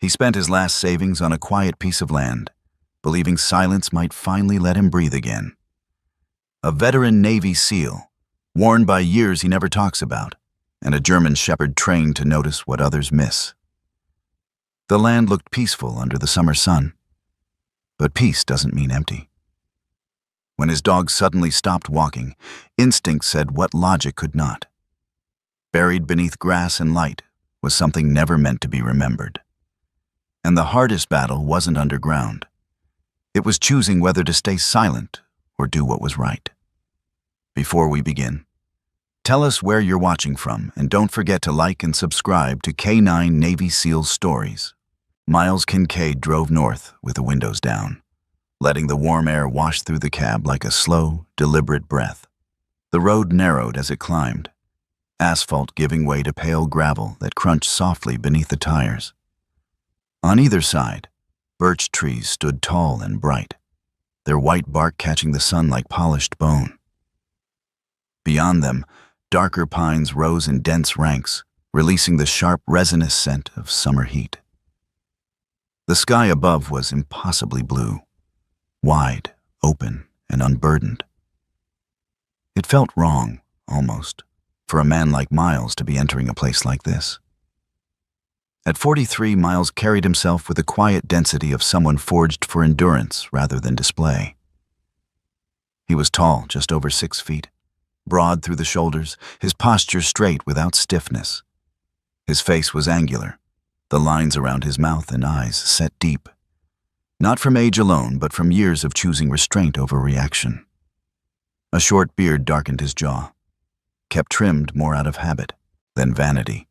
He spent his last savings on a quiet piece of land, believing silence might finally let him breathe again. A veteran Navy SEAL, worn by years he never talks about, and a German shepherd trained to notice what others miss. The land looked peaceful under the summer sun, but peace doesn't mean empty. When his dog suddenly stopped walking, instinct said what logic could not. Buried beneath grass and light was something never meant to be remembered. And the hardest battle wasn't underground. It was choosing whether to stay silent or do what was right. Before we begin, tell us where you're watching from, and don't forget to like and subscribe to K9 Navy SEALs Stories. Miles Kincaid drove north with the windows down, letting the warm air wash through the cab like a slow, deliberate breath. The road narrowed as it climbed, asphalt giving way to pale gravel that crunched softly beneath the tires. On either side, birch trees stood tall and bright, their white bark catching the sun like polished bone. Beyond them, darker pines rose in dense ranks, releasing the sharp, resinous scent of summer heat. The sky above was impossibly blue, wide, open, and unburdened. It felt wrong, almost, for a man like Miles to be entering a place like this. At 43, Miles carried himself with the quiet density of someone forged for endurance rather than display. He was tall, just over 6 feet, broad through the shoulders, his posture straight without stiffness. His face was angular, the lines around his mouth and eyes set deep, not from age alone, but from years of choosing restraint over reaction. A short beard darkened his jaw, kept trimmed more out of habit than vanity.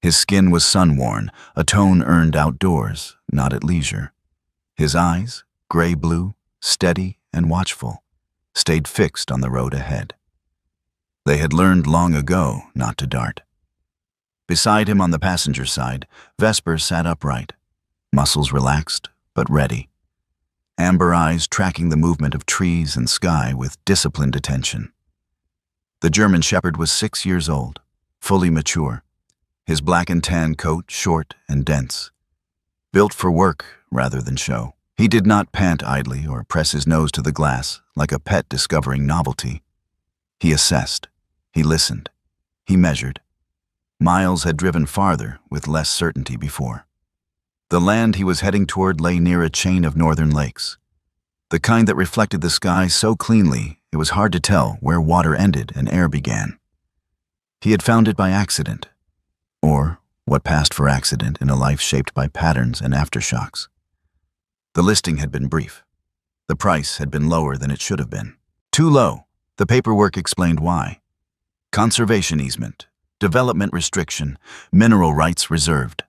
His skin was sun-worn, a tone earned outdoors, not at leisure. His eyes, gray-blue, steady and watchful, stayed fixed on the road ahead. They had learned long ago not to dart. Beside him on the passenger side, Vesper sat upright, muscles relaxed but ready, amber eyes tracking the movement of trees and sky with disciplined attention. The German shepherd was 6 years old, fully mature, his black and tan coat short and dense, built for work rather than show. He did not pant idly or press his nose to the glass like a pet discovering novelty. He assessed, he listened, he measured. Miles had driven farther with less certainty before. The land he was heading toward lay near a chain of northern lakes, the kind that reflected the sky so cleanly it was hard to tell where water ended and air began. He had found it by accident, or what passed for accident in a life shaped by patterns and aftershocks. The listing had been brief. The price had been lower than it should have been. Too low. The paperwork explained why. Conservation easement, development restriction, mineral rights reserved.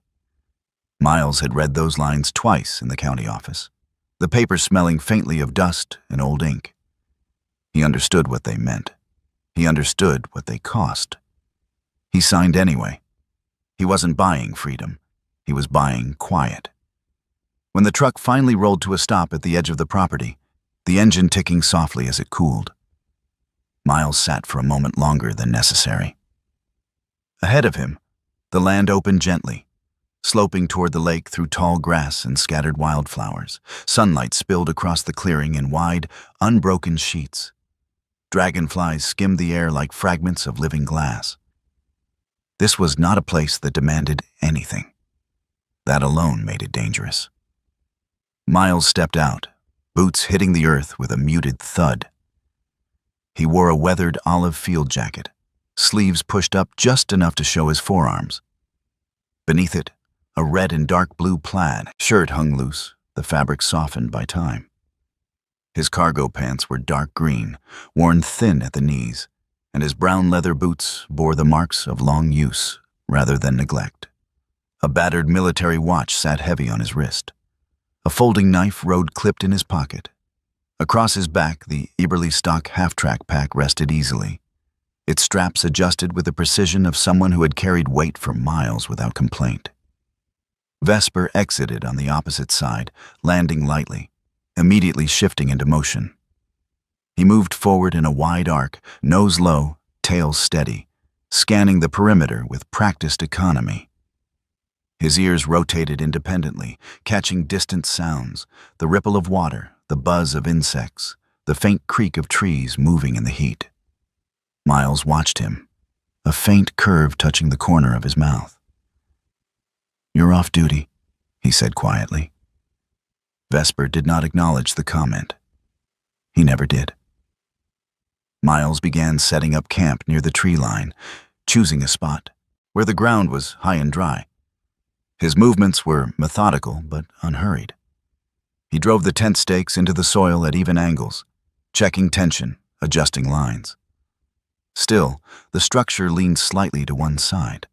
Miles had read those lines twice in the county office, the paper smelling faintly of dust and old ink. He understood what they meant. He understood what they cost. He signed anyway. He wasn't buying freedom. He was buying quiet. When the truck finally rolled to a stop at the edge of the property, the engine ticking softly as it cooled, Miles sat for a moment longer than necessary. Ahead of him, the land opened gently, sloping toward the lake through tall grass and scattered wildflowers. Sunlight spilled across the clearing in wide, unbroken sheets. Dragonflies skimmed the air like fragments of living glass. This was not a place that demanded anything. That alone made it dangerous. Miles stepped out, boots hitting the earth with a muted thud. He wore a weathered olive field jacket, sleeves pushed up just enough to show his forearms. Beneath it, a red and dark blue plaid shirt hung loose, the fabric softened by time. His cargo pants were dark green, worn thin at the knees, and his brown leather boots bore the marks of long use rather than neglect. A battered military watch sat heavy on his wrist. A folding knife rode clipped in his pocket. Across his back, the Eberly stock half-track pack rested easily, its straps adjusted with the precision of someone who had carried weight for miles without complaint. Vesper exited on the opposite side, landing lightly, immediately shifting into motion. He moved forward in a wide arc, nose low, tail steady, scanning the perimeter with practiced economy. His ears rotated independently, catching distant sounds, the ripple of water, the buzz of insects, the faint creak of trees moving in the heat. Miles watched him, a faint curve touching the corner of his mouth. "You're off duty," he said quietly. Vesper did not acknowledge the comment. He never did. Miles began setting up camp near the tree line, choosing a spot where the ground was high and dry. His movements were methodical but unhurried. He drove the tent stakes into the soil at even angles, checking tension, adjusting lines. Still, the structure leaned slightly to one side.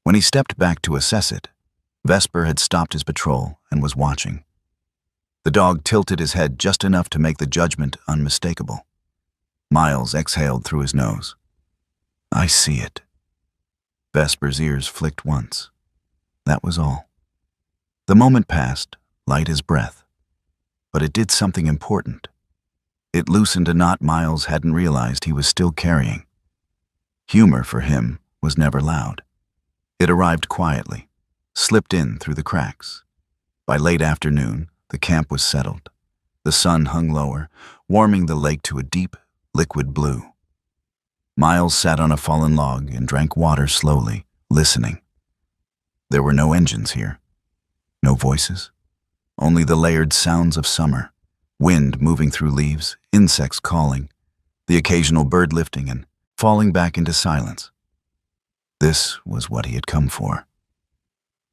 When he stepped back to assess it, Vesper had stopped his patrol and was watching. The dog tilted his head just enough to make the judgment unmistakable. Miles exhaled through his nose. "I see it." Vesper's ears flicked once. That was all. The moment passed, light as breath. But it did something important. It loosened a knot Miles hadn't realized he was still carrying. Humor for him was never loud. It arrived quietly, slipped in through the cracks. By late afternoon, the camp was settled. The sun hung lower, warming the lake to a deep, liquid blue. Miles sat on a fallen log and drank water slowly, listening. There were no engines here, no voices, only the layered sounds of summer, wind moving through leaves, insects calling, the occasional bird lifting and falling back into silence. This was what he had come for.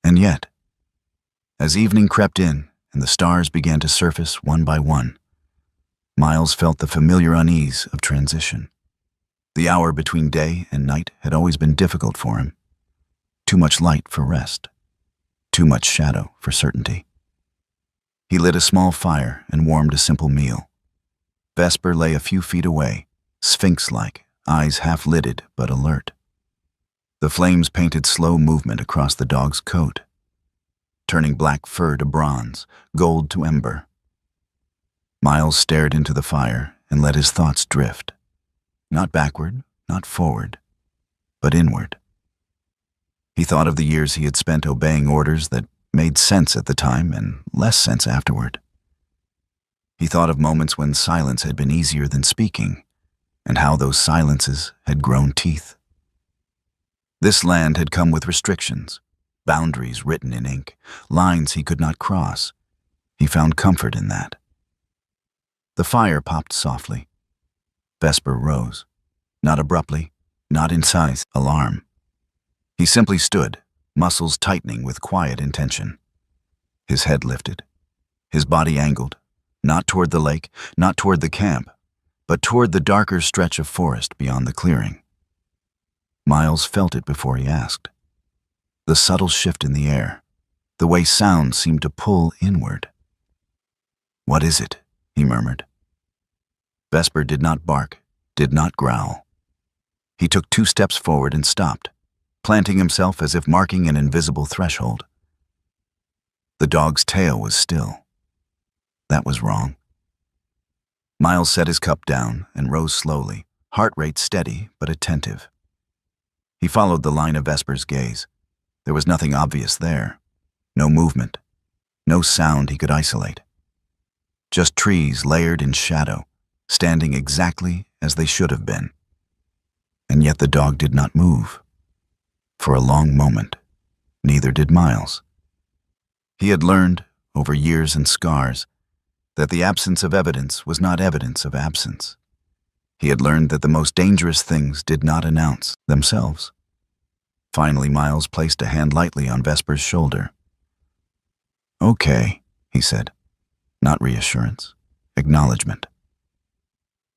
And yet, as evening crept in and the stars began to surface one by one, Miles felt the familiar unease of transition. The hour between day and night had always been difficult for him. Too much light for rest. Too much shadow for certainty. He lit a small fire and warmed a simple meal. Vesper lay a few feet away, sphinx-like, eyes half-lidded but alert. The flames painted slow movement across the dog's coat, turning black fur to bronze, gold to ember. Miles stared into the fire and let his thoughts drift. Not backward, not forward, but inward. He thought of the years he had spent obeying orders that made sense at the time and less sense afterward. He thought of moments when silence had been easier than speaking, and how those silences had grown teeth. This land had come with restrictions, boundaries written in ink, lines he could not cross. He found comfort in that. The fire popped softly. Vesper rose, not abruptly, not in size, alarm. He simply stood, muscles tightening with quiet intention. His head lifted, his body angled, not toward the lake, not toward the camp, but toward the darker stretch of forest beyond the clearing. Miles felt it before he asked. The subtle shift in the air, the way sound seemed to pull inward. "What is it?" he murmured. Vesper did not bark, did not growl. He took 2 steps forward and stopped, planting himself as if marking an invisible threshold. The dog's tail was still. That was wrong. Miles set his cup down and rose slowly, heart rate steady but attentive. He followed the line of Vesper's gaze. There was nothing obvious there. No movement. No sound he could isolate. Just trees layered in shadow, standing exactly as they should have been. And yet the dog did not move. For a long moment, neither did Miles. He had learned, over years and scars, that the absence of evidence was not evidence of absence. He had learned that the most dangerous things did not announce themselves. Finally, Miles placed a hand lightly on Vesper's shoulder. "Okay," he said. Not reassurance, acknowledgement.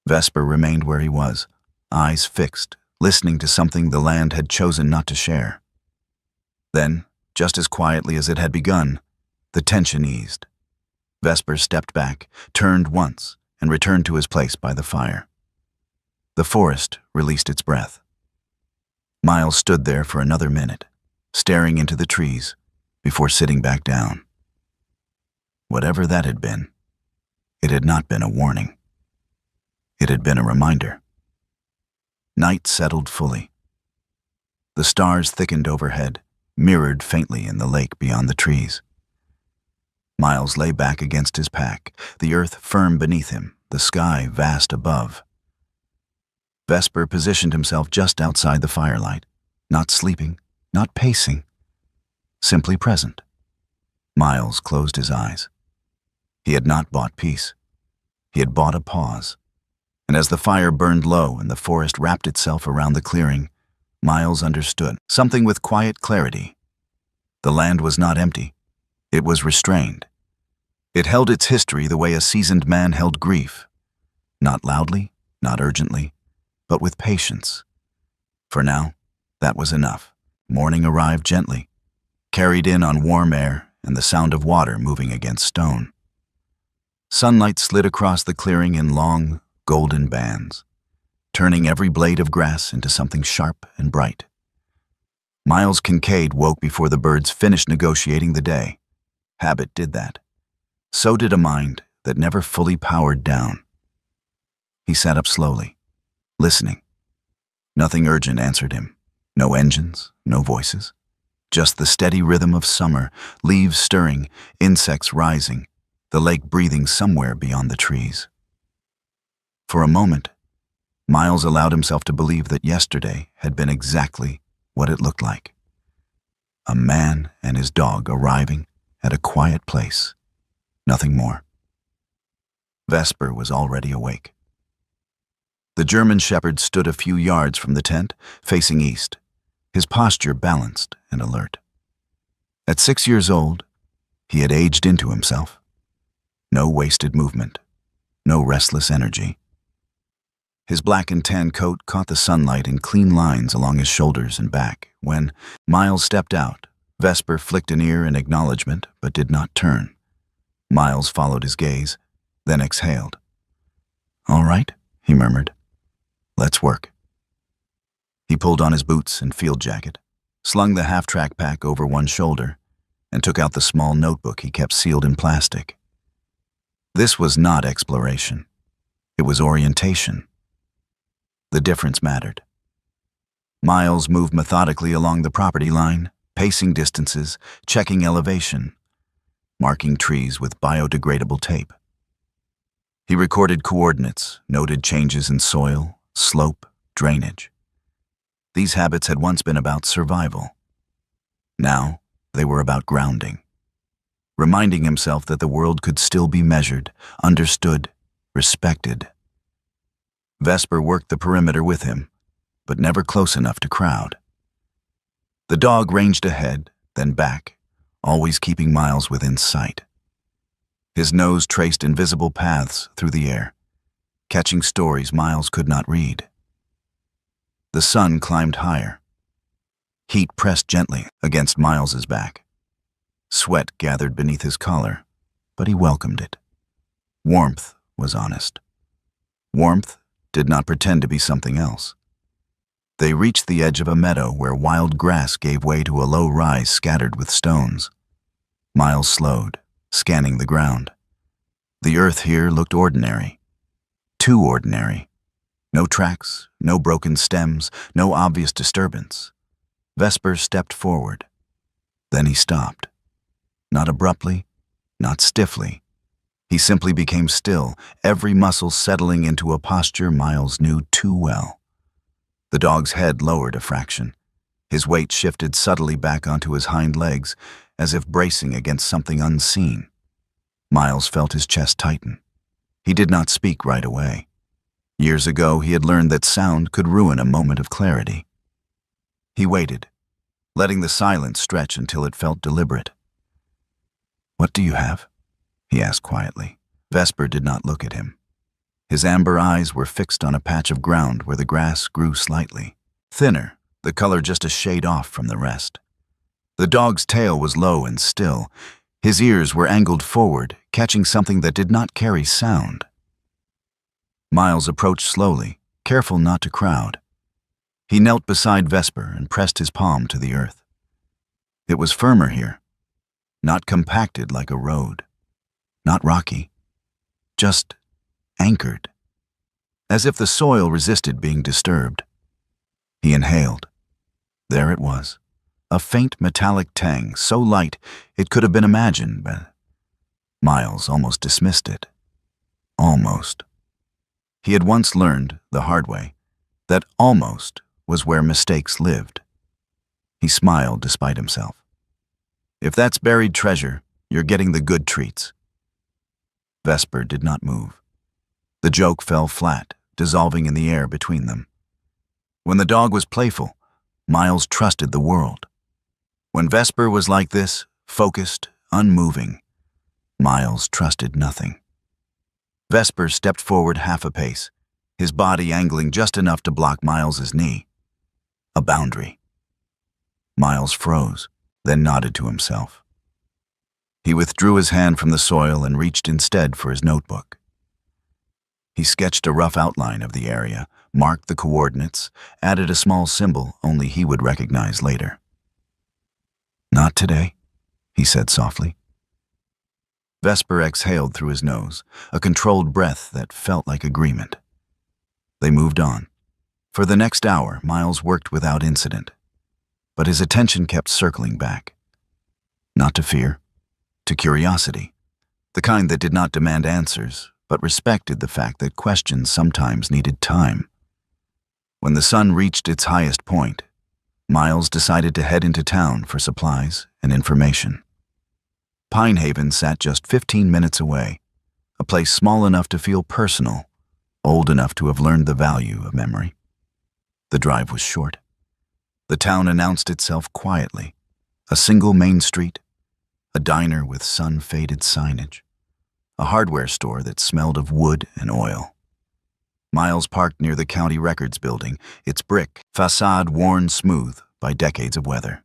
Vesper remained where he was, eyes fixed, listening to something the land had chosen not to share. Then, just as quietly as it had begun, the tension eased. Vesper stepped back, turned once, and returned to his place by the fire. The forest released its breath. Miles stood there for another minute, staring into the trees, before sitting back down. Whatever that had been, it had not been a warning. It had been a reminder. Night settled fully. The stars thickened overhead, mirrored faintly in the lake beyond the trees. Miles lay back against his pack, the earth firm beneath him, the sky vast above. Vesper positioned himself just outside the firelight, not sleeping, not pacing, simply present. Miles closed his eyes. He had not bought peace. He had bought a pause. And as the fire burned low and the forest wrapped itself around the clearing, Miles understood something with quiet clarity. The land was not empty. It was restrained. It held its history the way a seasoned man held grief. Not loudly, not urgently, but with patience. For now, that was enough. Morning arrived gently, carried in on warm air and the sound of water moving against stone. Sunlight slid across the clearing in long, golden bands, turning every blade of grass into something sharp and bright. Miles Kincaid woke before the birds finished negotiating the day. Habit did that. So did a mind that never fully powered down. He sat up slowly, listening. Nothing urgent answered him. No engines, no voices. Just the steady rhythm of summer, leaves stirring, insects rising, the lake breathing somewhere beyond the trees. For a moment, Miles allowed himself to believe that yesterday had been exactly what it looked like. A man and his dog arriving at a quiet place. Nothing more. Vesper was already awake. The German shepherd stood a few yards from the tent, facing east, his posture balanced and alert. At 6 years old, he had aged into himself. No wasted movement, no restless energy. His black and tan coat caught the sunlight in clean lines along his shoulders and back. When Miles stepped out, Vesper flicked an ear in acknowledgement but did not turn. Miles followed his gaze, then exhaled. "All right," he murmured. "Let's work." He pulled on his boots and field jacket, slung the half-track pack over one shoulder, and took out the small notebook he kept sealed in plastic. This was not exploration. It was orientation. The difference mattered. Miles moved methodically along the property line, pacing distances, checking elevation, marking trees with biodegradable tape. He recorded coordinates, noted changes in soil, slope, drainage. These habits had once been about survival. Now, they were about grounding, reminding himself that the world could still be measured, understood, respected. Vesper worked the perimeter with him, but never close enough to crowd. The dog ranged ahead, then back, always keeping Miles within sight. His nose traced invisible paths through the air, catching stories Miles could not read. The sun climbed higher. Heat pressed gently against Miles's back. Sweat gathered beneath his collar, but he welcomed it. Warmth was honest. Warmth did not pretend to be something else. They reached the edge of a meadow where wild grass gave way to a low rise scattered with stones. Miles slowed, scanning the ground. The earth here looked ordinary. Too ordinary. No tracks, no broken stems, no obvious disturbance. Vesper stepped forward. Then he stopped. Not abruptly, not stiffly. He simply became still, every muscle settling into a posture Miles knew too well. The dog's head lowered a fraction. His weight shifted subtly back onto his hind legs, as if bracing against something unseen. Miles felt his chest tighten. He did not speak right away. Years ago, he had learned that sound could ruin a moment of clarity. He waited, letting the silence stretch until it felt deliberate. "What do you have?" he asked quietly. Vesper did not look at him. His amber eyes were fixed on a patch of ground where the grass grew slightly. Thinner, the color just a shade off from the rest. The dog's tail was low and still. His ears were angled forward, catching something that did not carry sound. Miles approached slowly, careful not to crowd. He knelt beside Vesper and pressed his palm to the earth. It was firmer here, not compacted like a road, not rocky, just anchored, as if the soil resisted being disturbed. He inhaled. There it was, a faint metallic tang so light it could have been imagined, but Miles almost dismissed it. Almost. He had once learned, the hard way, that almost was where mistakes lived. He smiled despite himself. If that's buried treasure, you're getting the good treats. Vesper did not move. The joke fell flat, dissolving in the air between them. When the dog was playful, Miles trusted the world. When Vesper was like this, focused, unmoving, Miles trusted nothing. Vesper stepped forward half a pace, his body angling just enough to block Miles's knee. A boundary. Miles froze, then nodded to himself. He withdrew his hand from the soil and reached instead for his notebook. He sketched a rough outline of the area, marked the coordinates, added a small symbol only he would recognize later. "Not today," he said softly. Vesper exhaled through his nose, a controlled breath that felt like agreement. They moved on. For the next hour, Miles worked without incident, but his attention kept circling back. Not to fear, to curiosity, the kind that did not demand answers, but respected the fact that questions sometimes needed time. When the sun reached its highest point, Miles decided to head into town for supplies and information. Pine Haven sat just 15 minutes away, a place small enough to feel personal, old enough to have learned the value of memory. The drive was short. The town announced itself quietly, a single main street, a diner with sun-faded signage, a hardware store that smelled of wood and oil. Miles parked near the county records building, its brick facade worn smooth by decades of weather.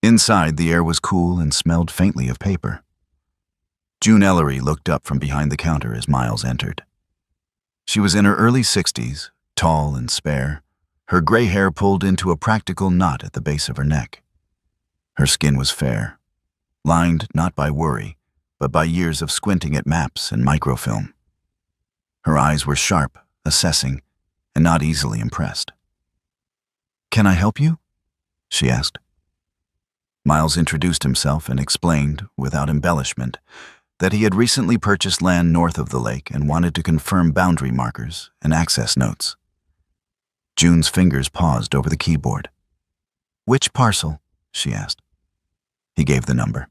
Inside, the air was cool and smelled faintly of paper. June Ellery looked up from behind the counter as Miles entered. She was in her early 60s, tall and spare, her gray hair pulled into a practical knot at the base of her neck. Her skin was fair, lined not by worry, but by years of squinting at maps and microfilm. Her eyes were sharp, assessing, and not easily impressed. "Can I help you?" she asked. Miles introduced himself and explained, without embellishment, that he had recently purchased land north of the lake and wanted to confirm boundary markers and access notes. June's fingers paused over the keyboard. "Which parcel?" she asked. He gave the number.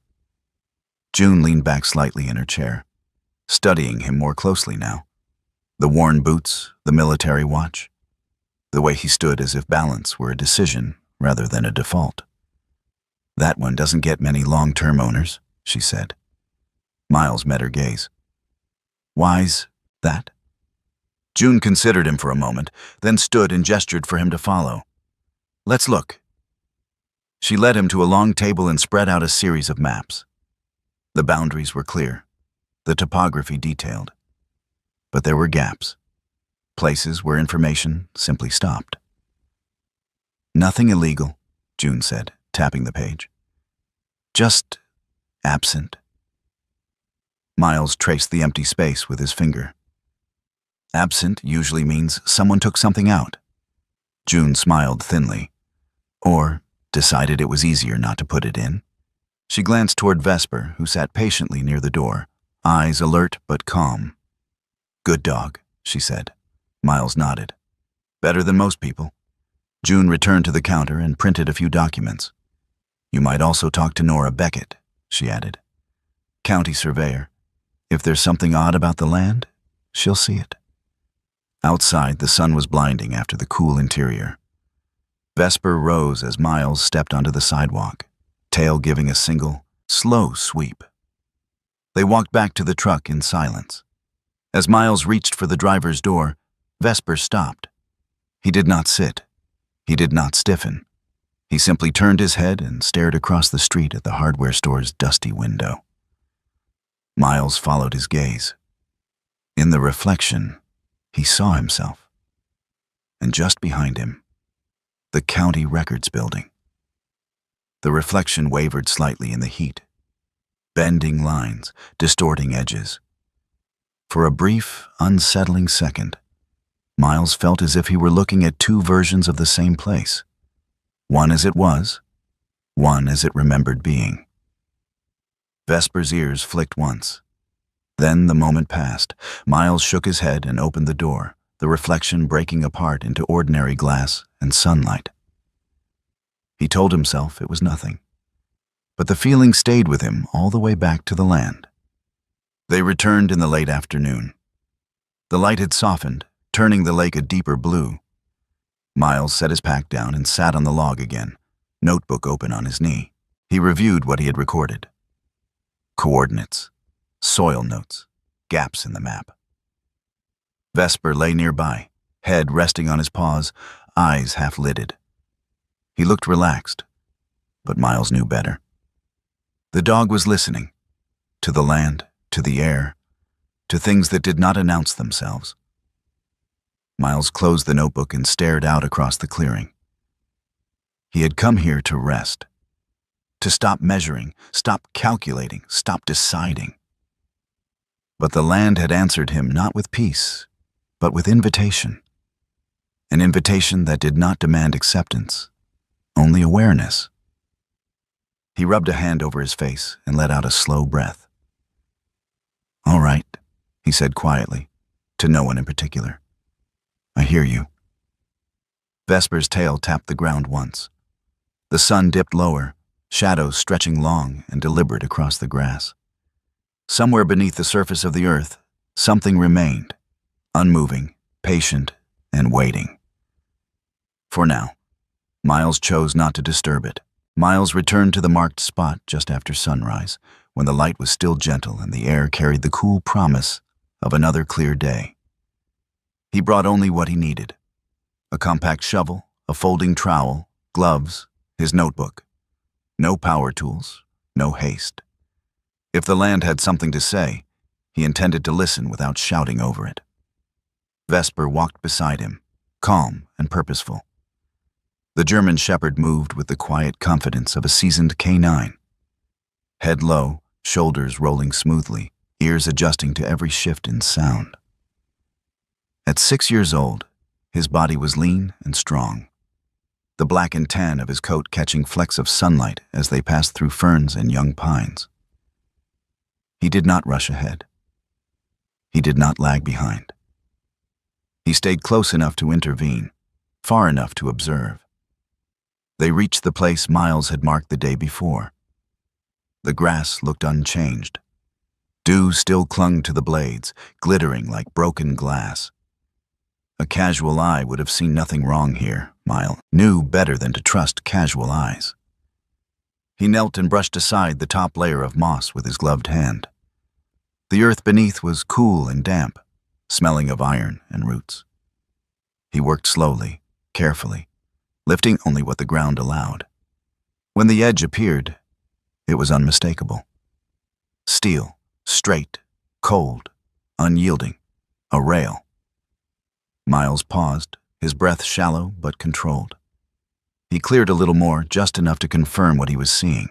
June leaned back slightly in her chair, studying him more closely now. The worn boots, the military watch, the way he stood as if balance were a decision rather than a default. "That one doesn't get many long-term owners," she said. Miles met her gaze. "Why's that?" June considered him for a moment, then stood and gestured for him to follow. "Let's look." She led him to a long table and spread out a series of maps. The boundaries were clear, the topography detailed. But there were gaps, places where information simply stopped. "Nothing illegal," June said, tapping the page. "Just absent." Miles traced the empty space with his finger. Absent usually means someone took something out. June smiled thinly, or decided it was easier not to put it in. She glanced toward Vesper, who sat patiently near the door, eyes alert but calm. "Good dog," she said. Miles nodded. "Better than most people." June returned to the counter and printed a few documents. "You might also talk to Nora Beckett," she added. "County surveyor. If there's something odd about the land, she'll see it." Outside, the sun was blinding after the cool interior. Vesper rose as Miles stepped onto the sidewalk, tail giving a single, slow sweep. They walked back to the truck in silence. As Miles reached for the driver's door, Vesper stopped. He did not sit. He did not stiffen. He simply turned his head and stared across the street at the hardware store's dusty window. Miles followed his gaze. In the reflection, he saw himself. And just behind him, the county records building. The reflection wavered slightly in the heat, bending lines, distorting edges. For a brief, unsettling second, Miles felt as if he were looking at two versions of the same place. One as it was, one as it remembered being. Vesper's ears flicked once. Then the moment passed. Miles shook his head and opened the door, the reflection breaking apart into ordinary glass and sunlight. He told himself it was nothing, but the feeling stayed with him all the way back to the land. They returned in the late afternoon. The light had softened, turning the lake a deeper blue. Miles set his pack down and sat on the log again, notebook open on his knee. He reviewed what he had recorded. Coordinates, soil notes, gaps in the map. Vesper lay nearby, head resting on his paws, eyes half-lidded. He looked relaxed, but Miles knew better. The dog was listening, to the land, to the air, to things that did not announce themselves. Miles closed the notebook and stared out across the clearing. He had come here to rest, to stop measuring, stop calculating, stop deciding. But the land had answered him not with peace, but with invitation. An invitation that did not demand acceptance, only awareness. He rubbed a hand over his face and let out a slow breath. "All right," he said quietly, to no one in particular. "I hear you." Vesper's tail tapped the ground once. The sun dipped lower, shadows stretching long and deliberate across the grass. Somewhere beneath the surface of the earth, something remained, unmoving, patient, and waiting. For now, Miles chose not to disturb it. Miles returned to the marked spot just after sunrise, when the light was still gentle and the air carried the cool promise of another clear day. He brought only what he needed: a compact shovel, a folding trowel, gloves, his notebook. No power tools, no haste. If the land had something to say, he intended to listen without shouting over it. Vesper walked beside him, calm and purposeful. The German shepherd moved with the quiet confidence of a seasoned canine. Head low, shoulders rolling smoothly, ears adjusting to every shift in sound. At 6 years old, his body was lean and strong, the black and tan of his coat catching flecks of sunlight as they passed through ferns and young pines. He did not rush ahead. He did not lag behind. He stayed close enough to intervene, far enough to observe. They reached the place Miles had marked the day before. The grass looked unchanged. Dew still clung to the blades, glittering like broken glass. A casual eye would have seen nothing wrong here. Miles knew better than to trust casual eyes. He knelt and brushed aside the top layer of moss with his gloved hand. The earth beneath was cool and damp, smelling of iron and roots. He worked slowly, carefully, lifting only what the ground allowed. When the edge appeared, it was unmistakable. Steel, straight, cold, unyielding, a rail. Miles paused, his breath shallow but controlled. He cleared a little more, just enough to confirm what he was seeing.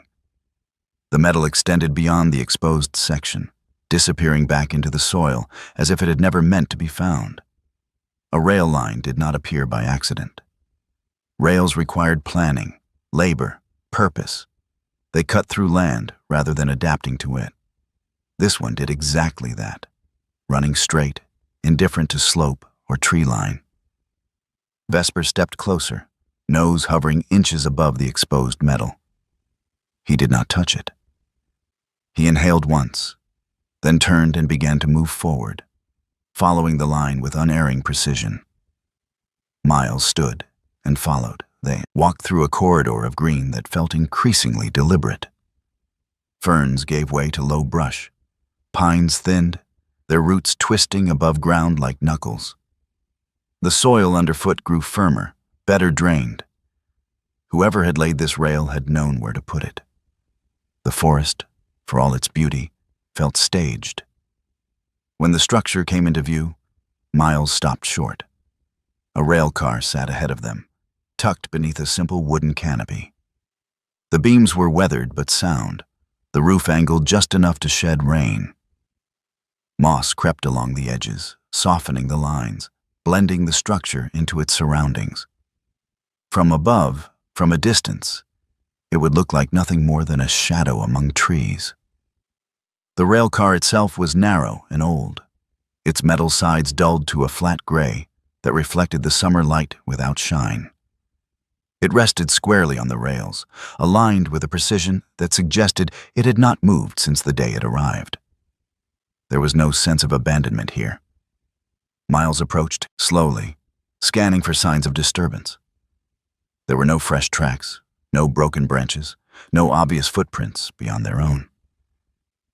The metal extended beyond the exposed section, disappearing back into the soil as if it had never meant to be found. A rail line did not appear by accident. Rails required planning, labor, purpose. They cut through land rather than adapting to it. This one did exactly that, running straight, indifferent to slope or tree line. Vesper stepped closer, nose hovering inches above the exposed metal. He did not touch it. He inhaled once, then turned and began to move forward, following the line with unerring precision. Miles stood and followed. They walked through a corridor of green that felt increasingly deliberate. Ferns gave way to low brush. Pines thinned, their roots twisting above ground like knuckles. The soil underfoot grew firmer, better drained. Whoever had laid this rail had known where to put it. The forest, for all its beauty, felt staged. When the structure came into view, Miles stopped short. A railcar sat ahead of them, tucked beneath a simple wooden canopy. The beams were weathered but sound, the roof angled just enough to shed rain. Moss crept along the edges, softening the lines, blending the structure into its surroundings. From above, from a distance, it would look like nothing more than a shadow among trees. The railcar itself was narrow and old, its metal sides dulled to a flat gray that reflected the summer light without shine. It rested squarely on the rails, aligned with a precision that suggested it had not moved since the day it arrived. There was no sense of abandonment here. Miles approached slowly, scanning for signs of disturbance. There were no fresh tracks, no broken branches, no obvious footprints beyond their own.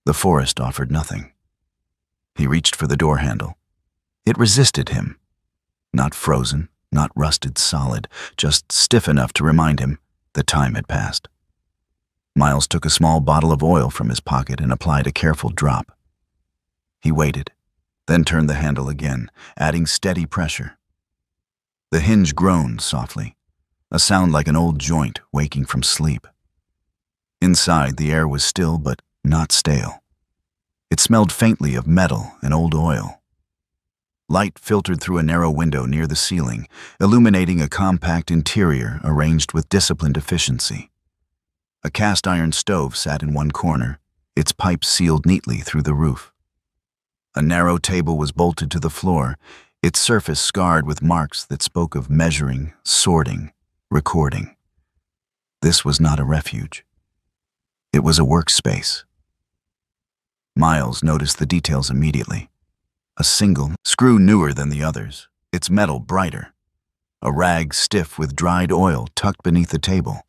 The forest offered nothing. He reached for the door handle. It resisted him. Not frozen, not rusted solid, just stiff enough to remind him that time had passed. Miles took a small bottle of oil from his pocket and applied a careful drop. He waited, then turned the handle again, adding steady pressure. The hinge groaned softly, a sound like an old joint waking from sleep. Inside, the air was still but not stale. It smelled faintly of metal and old oil. Light filtered through a narrow window near the ceiling, illuminating a compact interior arranged with disciplined efficiency. A cast-iron stove sat in one corner, its pipe sealed neatly through the roof. A narrow table was bolted to the floor, its surface scarred with marks that spoke of measuring, sorting, recording. This was not a refuge. It was a workspace. Miles noticed the details immediately. A single screw newer than the others, its metal brighter. A rag stiff with dried oil tucked beneath the table.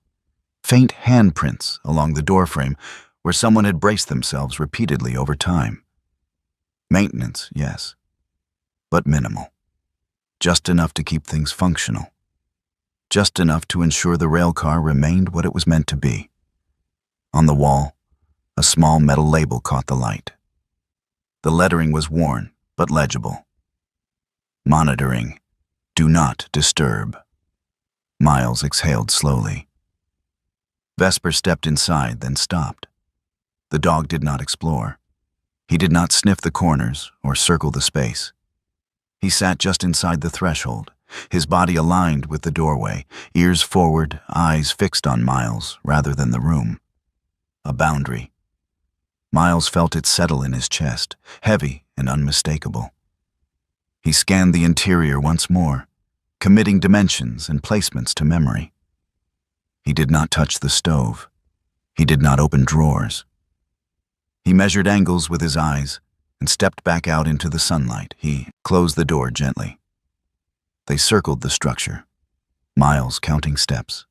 Faint handprints along the doorframe where someone had braced themselves repeatedly over time. Maintenance, yes, but minimal. Just enough to keep things functional. Just enough to ensure the railcar remained what it was meant to be. On the wall, a small metal label caught the light. The lettering was worn, but legible. Monitoring. Do not disturb. Miles exhaled slowly. Vesper stepped inside, then stopped. The dog did not explore. He did not sniff the corners or circle the space. He sat just inside the threshold, his body aligned with the doorway, ears forward, eyes fixed on Miles rather than the room. A boundary. Miles felt it settle in his chest, heavy and unmistakable. He scanned the interior once more, committing dimensions and placements to memory. He did not touch the stove. He did not open drawers. He measured angles with his eyes and stepped back out into the sunlight. He closed the door gently. They circled the structure, Miles counting steps,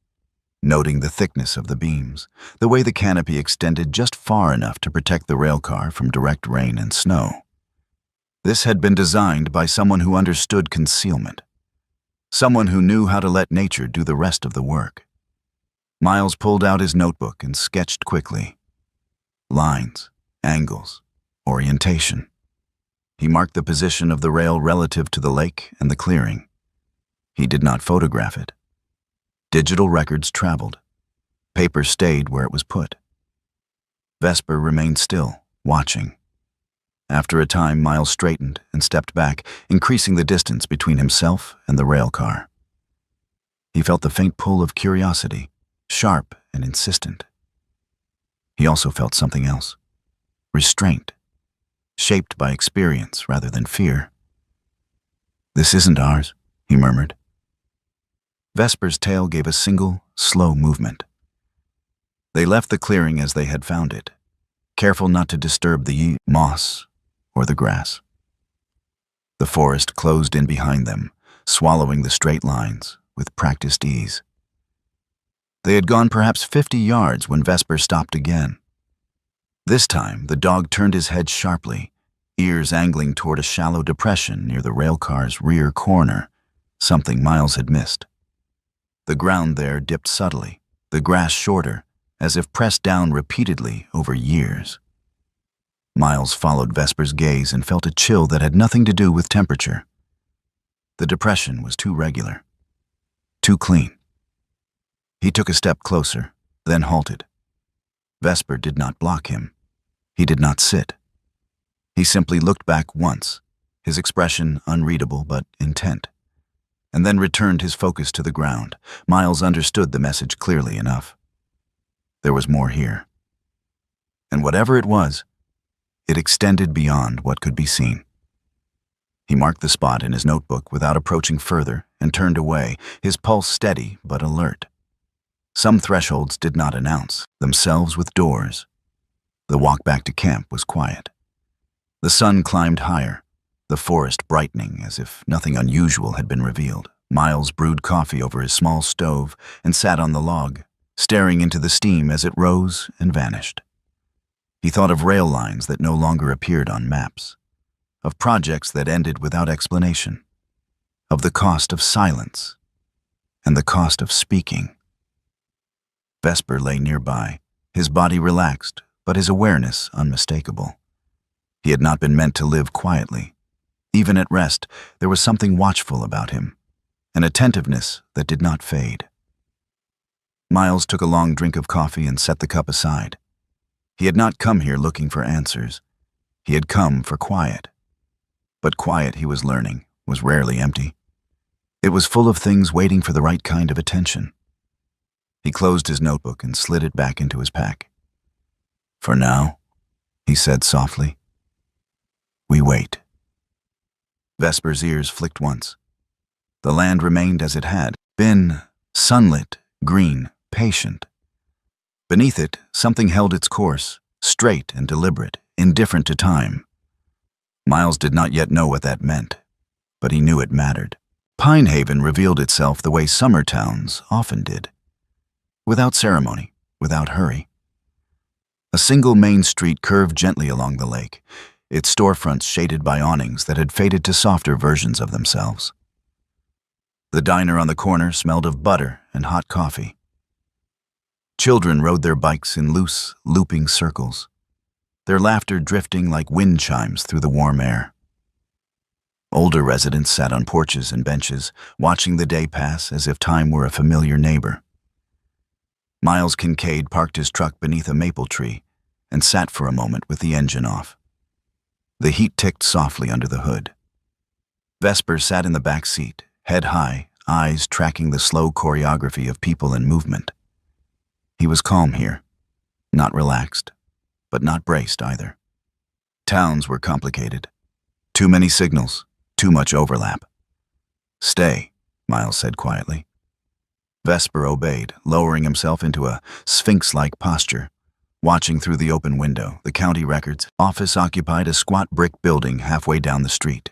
noting the thickness of the beams, the way the canopy extended just far enough to protect the railcar from direct rain and snow. This had been designed by someone who understood concealment, someone who knew how to let nature do the rest of the work. Miles pulled out his notebook and sketched quickly. Lines, angles, orientation. He marked the position of the rail relative to the lake and the clearing. He did not photograph it. Digital records traveled. Paper stayed where it was put. Vesper remained still, watching. After a time, Miles straightened and stepped back, increasing the distance between himself and the railcar. He felt the faint pull of curiosity, sharp and insistent. He also felt something else. Restraint, shaped by experience rather than fear. "This isn't ours," he murmured. Vesper's tail gave a single, slow movement. They left the clearing as they had found it, careful not to disturb the moss or the grass. The forest closed in behind them, swallowing the straight lines with practiced ease. They had gone perhaps 50 yards when Vesper stopped again. This time, the dog turned his head sharply, ears angling toward a shallow depression near the railcar's rear corner, something Miles had missed. The ground there dipped subtly, the grass shorter, as if pressed down repeatedly over years. Miles followed Vesper's gaze and felt a chill that had nothing to do with temperature. The depression was too regular, too clean. He took a step closer, then halted. Vesper did not block him. He did not sit. He simply looked back once, his expression unreadable but intent, and then returned his focus to the ground. Miles understood the message clearly enough. there was more here. And whatever it was, it extended beyond what could be seen. He marked the spot in his notebook without approaching further and turned away, his pulse steady but alert. Some thresholds did not announce themselves with doors. The walk back to camp was quiet. The sun climbed higher, the forest brightening as if nothing unusual had been revealed. Miles brewed coffee over his small stove and sat on the log, staring into the steam as it rose and vanished. He thought of rail lines that no longer appeared on maps, of projects that ended without explanation, of the cost of silence and the cost of speaking. Vesper lay nearby, his body relaxed, but his awareness unmistakable. He had not been meant to live quietly. Even at rest, there was something watchful about him, an attentiveness that did not fade. Miles took a long drink of coffee and set the cup aside. He had not come here looking for answers. He had come for quiet. But quiet, he was learning, was rarely empty. It was full of things waiting for the right kind of attention. He closed his notebook and slid it back into his pack. "For now," he said softly, "we wait." Vesper's ears flicked once. The land remained as it had been, sunlit, green, patient. Beneath it, something held its course, straight and deliberate, indifferent to time. Miles did not yet know what that meant, but he knew it mattered. Pinehaven revealed itself the way summer towns often did, without ceremony, without hurry. A single main street curved gently along the lake, its storefronts shaded by awnings that had faded to softer versions of themselves. The diner on the corner smelled of butter and hot coffee. Children rode their bikes in loose, looping circles, their laughter drifting like wind chimes through the warm air. Older residents sat on porches and benches, watching the day pass as if time were a familiar neighbor. Miles Kincaid parked his truck beneath a maple tree and sat for a moment with the engine off. The heat ticked softly under the hood. Vesper sat in the back seat, head high, eyes tracking the slow choreography of people and movement. He was calm here, not relaxed, but not braced either. Towns were complicated. Too many signals, too much overlap. "Stay," Miles said quietly. Vesper obeyed, lowering himself into a sphinx-like posture. Watching through the open window, the county records office occupied a squat brick building halfway down the street.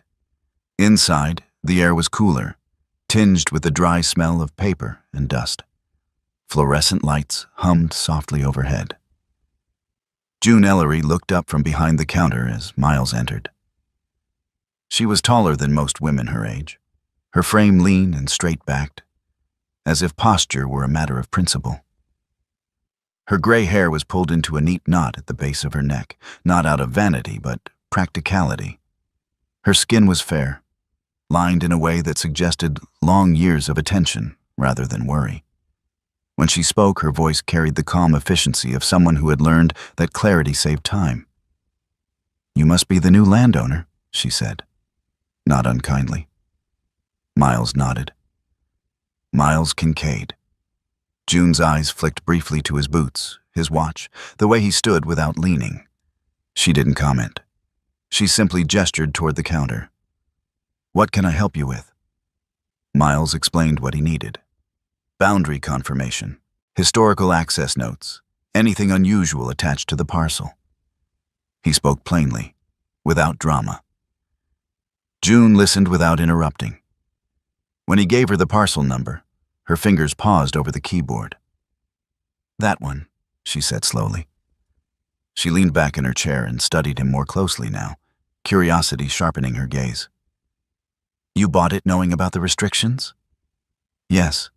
Inside, the air was cooler, tinged with the dry smell of paper and dust. Fluorescent lights hummed softly overhead. June Ellery looked up from behind the counter as Miles entered. She was taller than most women her age, her frame lean and straight-backed, as if posture were a matter of principle. Her gray hair was pulled into a neat knot at the base of her neck, not out of vanity, but practicality. Her skin was fair, lined in a way that suggested long years of attention rather than worry. When she spoke, her voice carried the calm efficiency of someone who had learned that clarity saved time. "You must be the new landowner," she said, not unkindly. Miles nodded. Miles Kincaid. June's eyes flicked briefly to his boots, his watch, the way he stood without leaning. She didn't comment. She simply gestured toward the counter. "What can I help you with?" Miles explained what he needed. Boundary confirmation, historical access notes, anything unusual attached to the parcel. He spoke plainly, without drama. June listened without interrupting. When he gave her the parcel number, her fingers paused over the keyboard. "That one," she said slowly. She leaned back in her chair and studied him more closely now, curiosity sharpening her gaze. "You bought it knowing about the restrictions?" "Yes."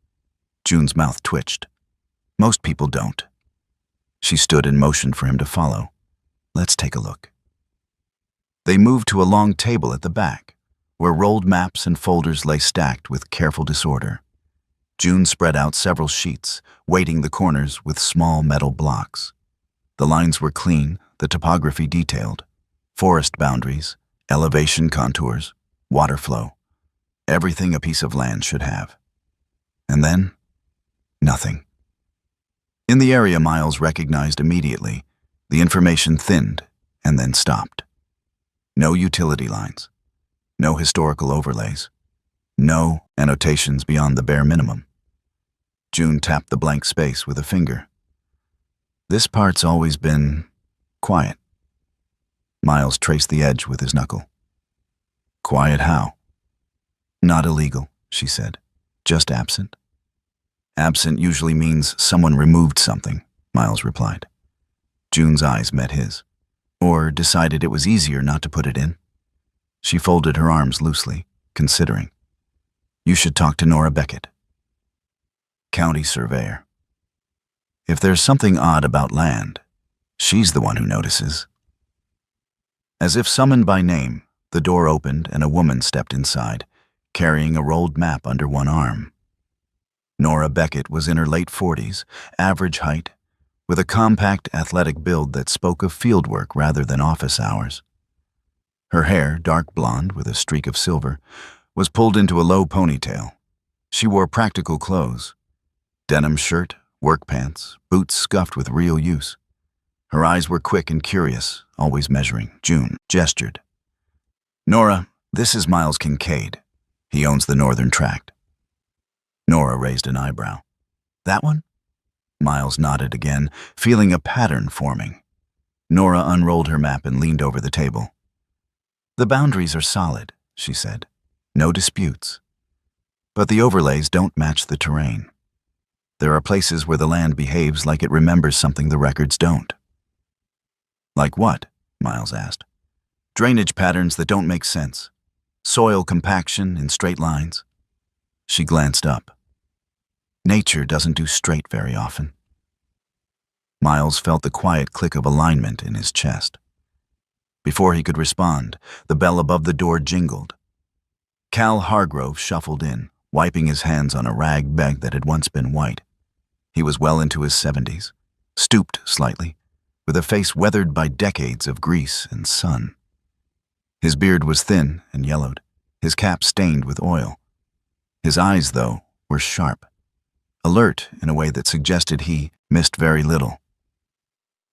June's mouth twitched. "Most people don't." She stood in motion for him to follow. "Let's take a look." They moved to a long table at the back, where rolled maps and folders lay stacked with careful disorder. June spread out several sheets, weighting the corners with small metal blocks. The lines were clean, the topography detailed. Forest boundaries, elevation contours, water flow. Everything a piece of land should have. And then, nothing. In the area Miles recognized immediately, the information thinned and then stopped. No utility lines, no historical overlays, no annotations beyond the bare minimum. June tapped the blank space with a finger. This part's always been quiet. Miles traced the edge with his knuckle. Quiet how? Not illegal, she said. Just absent. Absent usually means someone removed something, Miles replied. June's eyes met his. Or decided it was easier not to put it in. She folded her arms loosely, considering. You should talk to Nora Beckett, county surveyor. If there's something odd about land, she's the one who notices. As if summoned by name, the door opened and a woman stepped inside, carrying a rolled map under one arm. Nora Beckett was in her late 40s, average height, with a compact, athletic build that spoke of fieldwork rather than office hours. Her hair, dark blonde with a streak of silver, was pulled into a low ponytail. She wore practical clothes: denim shirt, work pants, boots scuffed with real use. Her eyes were quick and curious, always measuring. June gestured. Nora, this is Miles Kincaid. He owns the Northern Tract. Nora raised an eyebrow. That one? Miles nodded again, feeling a pattern forming. Nora unrolled her map and leaned over the table. The boundaries are solid, she said. No disputes. But the overlays don't match the terrain. There are places where the land behaves like it remembers something the records don't. Like what? Miles asked. Drainage patterns that don't make sense. Soil compaction in straight lines. She glanced up. Nature doesn't do straight very often. Miles felt the quiet click of alignment in his chest. Before he could respond, the bell above the door jingled. Cal Hargrove shuffled in, wiping his hands on a rag bag that had once been white. He was well into his 70s, stooped slightly, with a face weathered by decades of grease and sun. His beard was thin and yellowed, his cap stained with oil. His eyes, though, were sharp, alert in a way that suggested he missed very little.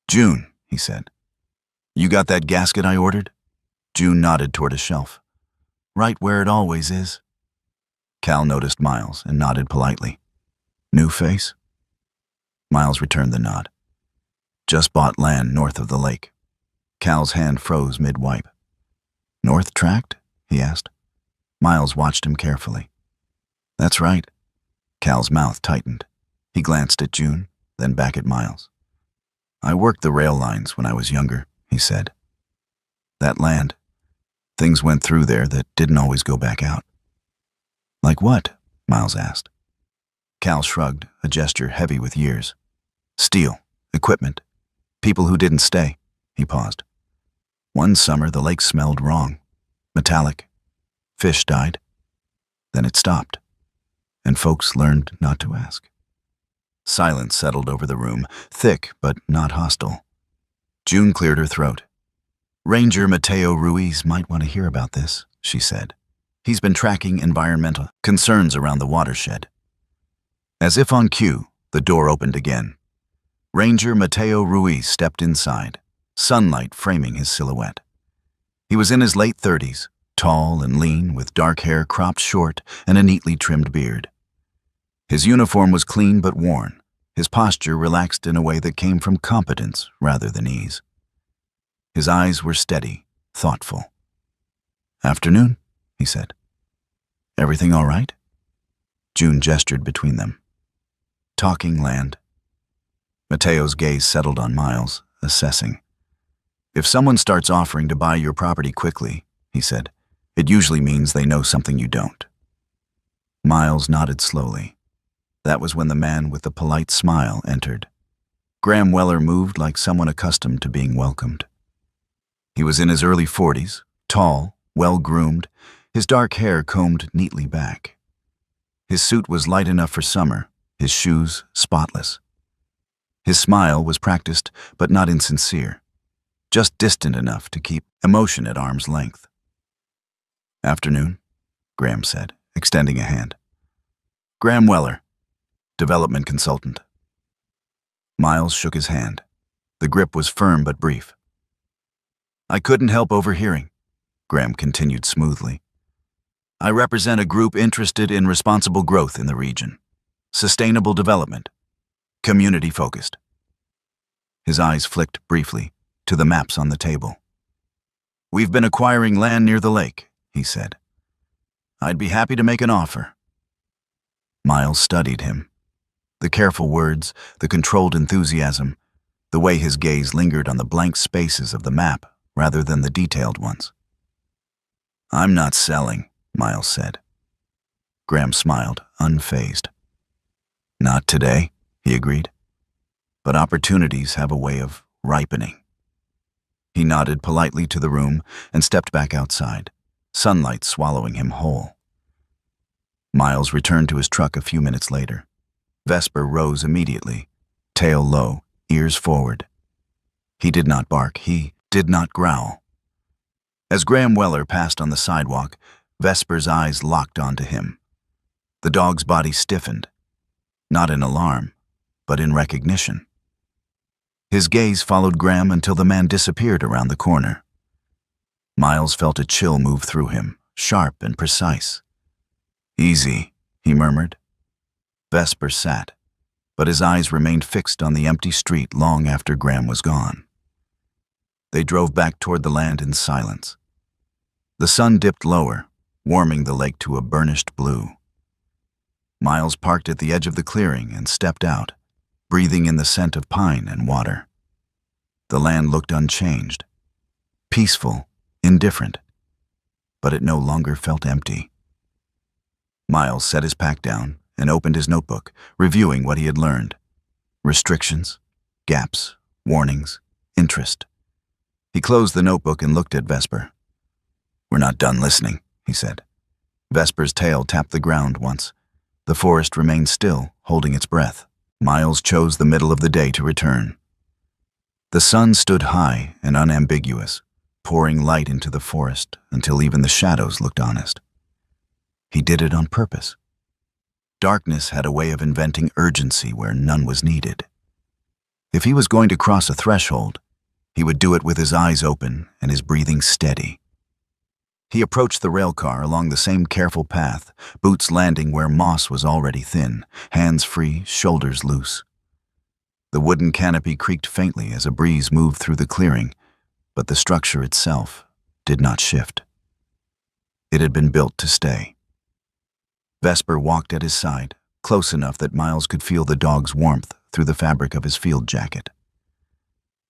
June, he said. You got that gasket I ordered? June nodded toward a shelf. Right where it always is. Cal noticed Miles and nodded politely. New face? Miles returned the nod. Just bought land north of the lake. Cal's hand froze mid-wipe. North Tract? He asked. Miles watched him carefully. That's right. Cal's mouth tightened. He glanced at June, then back at Miles. I worked the rail lines when I was younger, he said. That land, things went through there that didn't always go back out. Like what? Miles asked. Cal shrugged, a gesture heavy with years. Steel, equipment, people who didn't stay. He paused. One summer the lake smelled wrong, metallic. Fish died. Then it stopped, and folks learned not to ask. Silence settled over the room, thick but not hostile. June cleared her throat. Ranger Mateo Ruiz might want to hear about this, she said. He's been tracking environmental concerns around the watershed. As if on cue, the door opened again. Ranger Mateo Ruiz stepped inside, sunlight framing his silhouette. He was in his late 30s, tall and lean, with dark hair cropped short and a neatly trimmed beard. His uniform was clean but worn, his posture relaxed in a way that came from competence rather than ease. His eyes were steady, thoughtful. Afternoon, he said. Everything all right? June gestured between them. Talking land. Mateo's gaze settled on Miles, assessing. If someone starts offering to buy your property quickly, he said, it usually means they know something you don't. Miles nodded slowly. That was when the man with the polite smile entered. Graham Weller moved like someone accustomed to being welcomed. He was in his early 40s, tall, well-groomed, his dark hair combed neatly back. His suit was light enough for summer, his shoes spotless. His smile was practiced but not insincere, just distant enough to keep emotion at arm's length. Afternoon, Graham said, extending a hand. Graham Weller, development consultant. Miles shook his hand. The grip was firm but brief. I couldn't help overhearing, Graham continued smoothly. I represent a group interested in responsible growth in the region. Sustainable development. Community-focused. His eyes flicked briefly to the maps on the table. We've been acquiring land near the lake, he said. I'd be happy to make an offer. Miles studied him. The careful words, the controlled enthusiasm, the way his gaze lingered on the blank spaces of the map rather than the detailed ones. I'm not selling, Miles said. Graham smiled, unfazed. Not today, he agreed. But opportunities have a way of ripening. He nodded politely to the room and stepped back outside, sunlight swallowing him whole. Miles returned to his truck a few minutes later. Vesper rose immediately, tail low, ears forward. He did not bark, he did not growl. As Graham Weller passed on the sidewalk, Vesper's eyes locked onto him. The dog's body stiffened, not in alarm, but in recognition. His gaze followed Graham until the man disappeared around the corner. Miles felt a chill move through him, sharp and precise. Easy, he murmured. Vesper sat, but his eyes remained fixed on the empty street long after Graham was gone. They drove back toward the land in silence. The sun dipped lower, warming the lake to a burnished blue. Miles parked at the edge of the clearing and stepped out, breathing in the scent of pine and water. The land looked unchanged, peaceful, indifferent, but it no longer felt empty. Miles set his pack down and opened his notebook, reviewing what he had learned. Restrictions, gaps, warnings, interest. He closed the notebook and looked at Vesper. We're not done listening, he said. Vesper's tail tapped the ground once. The forest remained still, holding its breath. Miles chose the middle of the day to return. The sun stood high and unambiguous, pouring light into the forest until even the shadows looked honest. He did it on purpose. Darkness had a way of inventing urgency where none was needed. If he was going to cross a threshold, he would do it with his eyes open and his breathing steady. He approached the railcar along the same careful path, boots landing where moss was already thin, hands free, shoulders loose. The wooden canopy creaked faintly as a breeze moved through the clearing, but the structure itself did not shift. It had been built to stay. Vesper walked at his side, close enough that Miles could feel the dog's warmth through the fabric of his field jacket.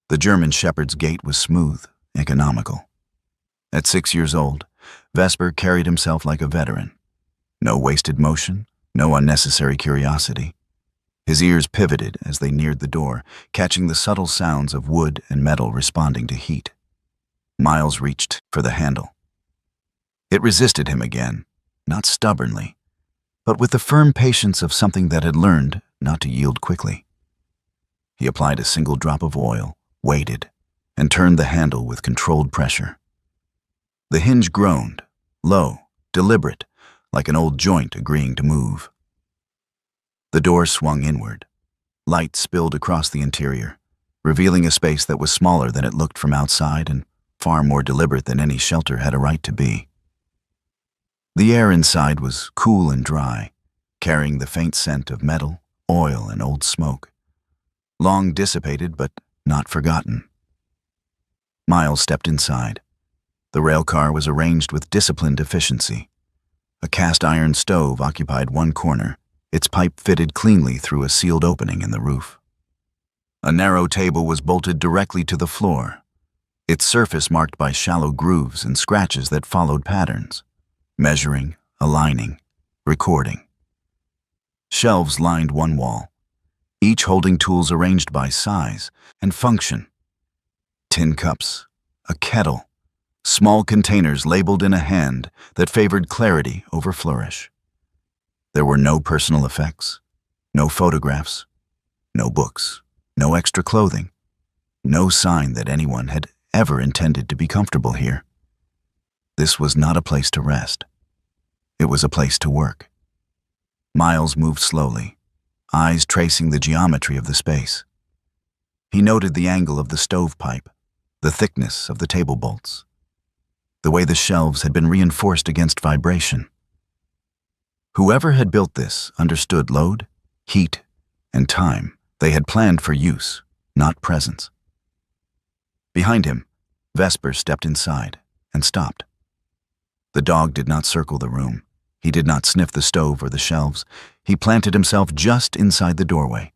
The German shepherd's gait was smooth, economical. At 6 years old, Vesper carried himself like a veteran. No wasted motion, no unnecessary curiosity. His ears pivoted as they neared the door, catching the subtle sounds of wood and metal responding to heat. Miles reached for the handle. It resisted him again, not stubbornly, but with the firm patience of something that had learned not to yield quickly. He applied a single drop of oil, waited, and turned the handle with controlled pressure. The hinge groaned, low, deliberate, like an old joint agreeing to move. The door swung inward. Light spilled across the interior, revealing a space that was smaller than it looked from outside and far more deliberate than any shelter had a right to be. The air inside was cool and dry, carrying the faint scent of metal, oil, and old smoke. Long dissipated, but not forgotten. Miles stepped inside. The railcar was arranged with disciplined efficiency. A cast iron stove occupied one corner, its pipe fitted cleanly through a sealed opening in the roof. A narrow table was bolted directly to the floor, its surface marked by shallow grooves and scratches that followed patterns, measuring, aligning, recording. Shelves lined one wall, each holding tools arranged by size and function. Tin cups, a kettle, small containers labeled in a hand that favored clarity over flourish. There were no personal effects, no photographs, no books, no extra clothing, no sign that anyone had ever intended to be comfortable here. This was not a place to rest. It was a place to work. Miles moved slowly, eyes tracing the geometry of the space. He noted the angle of the stovepipe, the thickness of the table bolts, the way the shelves had been reinforced against vibration. Whoever had built this understood load, heat, and time. They had planned for use, not presence. Behind him, Vesper stepped inside and stopped. The dog did not circle the room. He did not sniff the stove or the shelves. He planted himself just inside the doorway,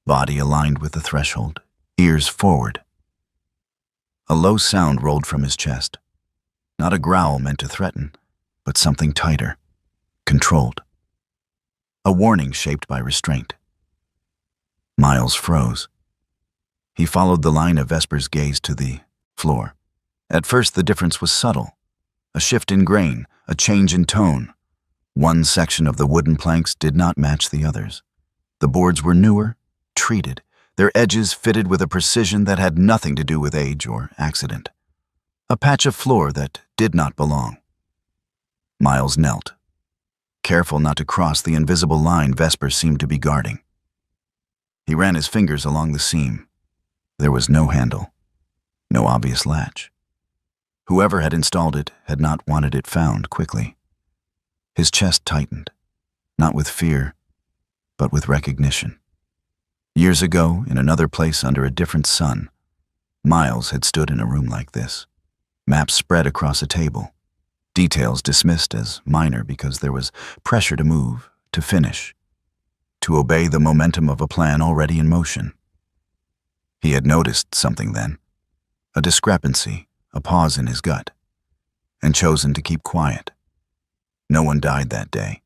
body aligned with the threshold, ears forward. A low sound rolled from his chest. Not a growl meant to threaten, but something tighter, controlled. A warning shaped by restraint. Miles froze. He followed the line of Vesper's gaze to the floor. At first, the difference was subtle. A shift in grain, a change in tone. One section of the wooden planks did not match the others. The boards were newer, treated, their edges fitted with a precision that had nothing to do with age or accident. A patch of floor that did not belong. Miles knelt, careful not to cross the invisible line Vesper seemed to be guarding. He ran his fingers along the seam. There was no handle, no obvious latch. Whoever had installed it had not wanted it found quickly. His chest tightened, not with fear, but with recognition. Years ago, in another place under a different sun, Miles had stood in a room like this. Maps spread across a table, details dismissed as minor because there was pressure to move, to finish, to obey the momentum of a plan already in motion. He had noticed something then, a discrepancy, a pause in his gut, and chosen to keep quiet. No one died that day.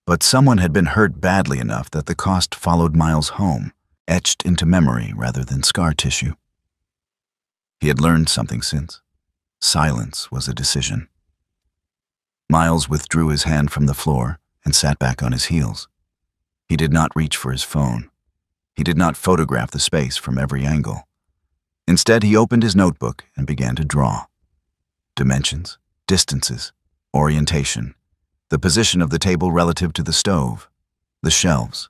But someone had been hurt badly enough that the cost followed Miles home, etched into memory rather than scar tissue. He had learned something since. Silence was a decision. Miles withdrew his hand from the floor and sat back on his heels. He did not reach for his phone. He did not photograph the space from every angle. Instead, he opened his notebook and began to draw. Dimensions, distances, orientation, the position of the table relative to the stove, the shelves,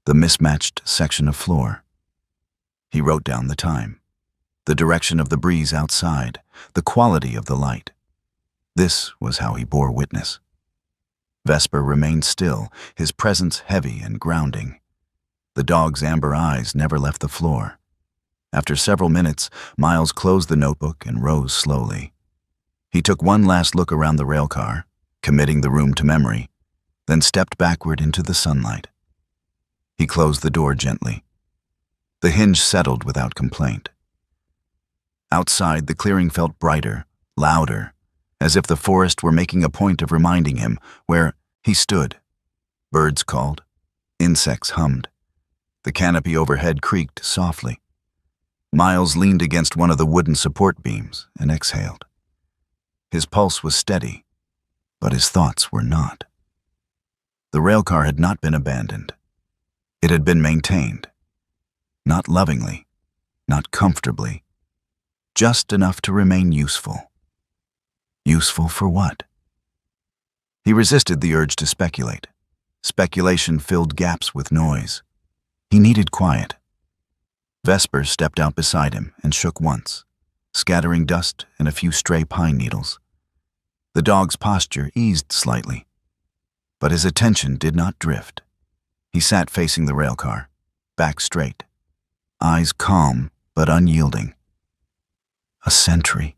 the mismatched section of floor. He wrote down the time, the direction of the breeze outside, the quality of the light. This was how he bore witness. Vesper remained still, his presence heavy and grounding. The dog's amber eyes never left the floor. After several minutes, Miles closed the notebook and rose slowly. He took one last look around the railcar, committing the room to memory, then stepped backward into the sunlight. He closed the door gently. The hinge settled without complaint. Outside, the clearing felt brighter, louder, as if the forest were making a point of reminding him where he stood. Birds called, insects hummed. The canopy overhead creaked softly. Miles leaned against one of the wooden support beams and exhaled. His pulse was steady, but his thoughts were not. The railcar had not been abandoned. It had been maintained. Not lovingly, not comfortably, just enough to remain useful. Useful for what? He resisted the urge to speculate. Speculation filled gaps with noise. He needed quiet. Vesper stepped out beside him and shook once, scattering dust and a few stray pine needles. The dog's posture eased slightly, but his attention did not drift. He sat facing the railcar, back straight, eyes calm but unyielding. A sentry.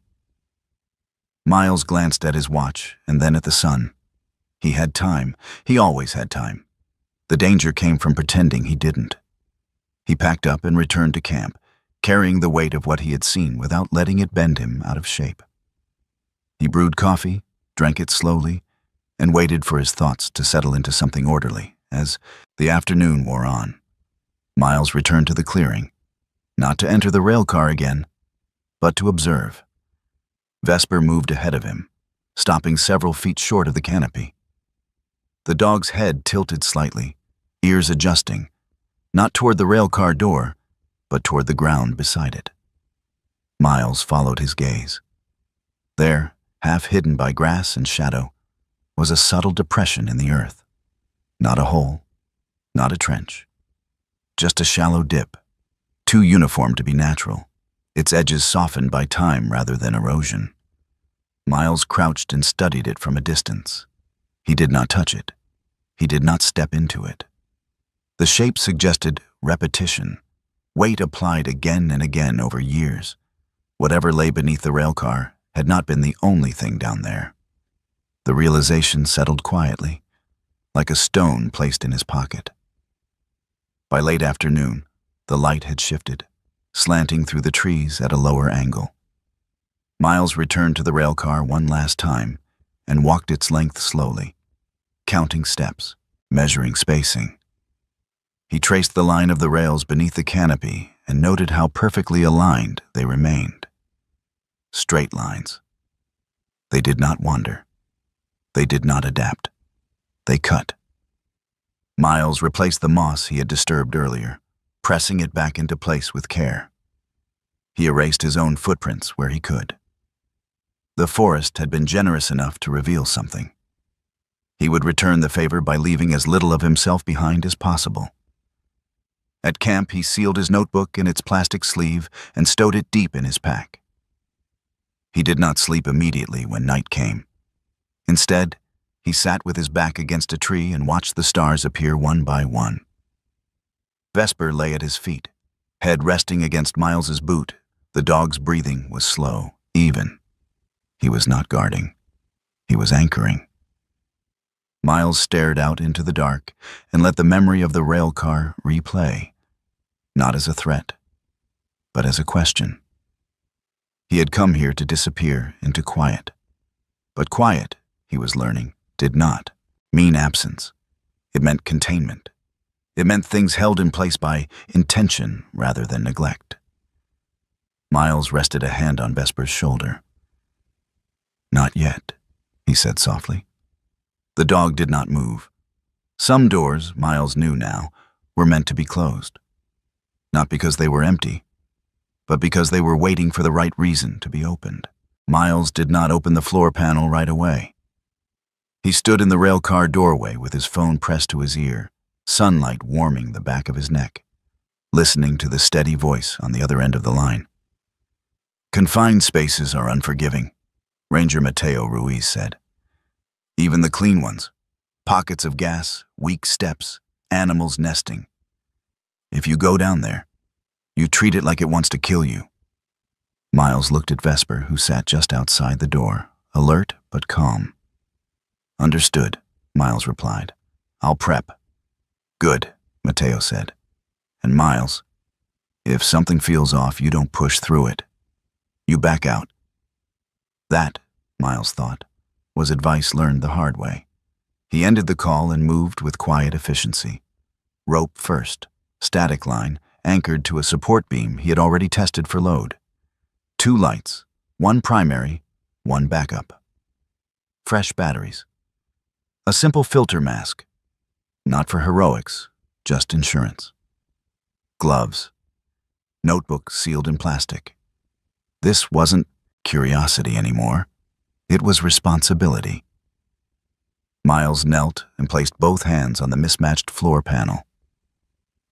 Miles glanced at his watch and then at the sun. He had time. He always had time. The danger came from pretending he didn't. He packed up and returned to camp, carrying the weight of what he had seen without letting it bend him out of shape. He brewed coffee, drank it slowly, and waited for his thoughts to settle into something orderly. As the afternoon wore on, Miles returned to the clearing, not to enter the railcar again, but to observe. Vesper moved ahead of him, stopping several feet short of the canopy. The dog's head tilted slightly, ears adjusting, not toward the railcar door, but toward the ground beside it. Miles followed his gaze. There, half hidden by grass and shadow, was a subtle depression in the earth. Not a hole, not a trench, just a shallow dip, too uniform to be natural, its edges softened by time rather than erosion. Miles crouched and studied it from a distance. He did not touch it. He did not step into it. The shape suggested repetition, weight applied again and again over years. Whatever lay beneath the railcar had not been the only thing down there. The realization settled quietly, like a stone placed in his pocket. By late afternoon, the light had shifted, slanting through the trees at a lower angle. Miles returned to the railcar one last time and walked its length slowly, counting steps, measuring spacing. He traced the line of the rails beneath the canopy and noted how perfectly aligned they remained. Straight lines. They did not wander. They did not adapt. They cut. Miles replaced the moss he had disturbed earlier, pressing it back into place with care. He erased his own footprints where he could. The forest had been generous enough to reveal something. He would return the favor by leaving as little of himself behind as possible. At camp, he sealed his notebook in its plastic sleeve and stowed it deep in his pack. He did not sleep immediately when night came. Instead, he sat with his back against a tree and watched the stars appear one by one. Vesper lay at his feet, head resting against Miles's boot. The dog's breathing was slow, even. He was not guarding. He was anchoring. Miles stared out into the dark and let the memory of the railcar replay, not as a threat, but as a question. He had come here to disappear into quiet. But quiet, he was learning, did not mean absence. It meant containment. It meant things held in place by intention rather than neglect. Miles rested a hand on Vesper's shoulder. "Not yet," he said softly. The dog did not move. Some doors, Miles knew now, were meant to be closed. Not because they were empty, but because they were waiting for the right reason to be opened. Miles did not open the floor panel right away. He stood in the railcar doorway with his phone pressed to his ear, sunlight warming the back of his neck, listening to the steady voice on the other end of the line. "Confined spaces are unforgiving," Ranger Mateo Ruiz said. "Even the clean ones. Pockets of gas, weak steps, animals nesting. If you go down there, you treat it like it wants to kill you." Miles looked at Vesper, who sat just outside the door, alert but calm. "Understood," Miles replied. "I'll prep." "Good," Mateo said. "And Miles, if something feels off, you don't push through it. You back out." That, Miles thought, was advice learned the hard way. He ended the call and moved with quiet efficiency. Rope first, static line, anchored to a support beam he had already tested for load. 2 lights, 1 primary, 1 backup. Fresh batteries. A simple filter mask. Not for heroics, just insurance. Gloves. Notebook sealed in plastic. This wasn't curiosity anymore. It was responsibility. Miles knelt and placed both hands on the mismatched floor panel.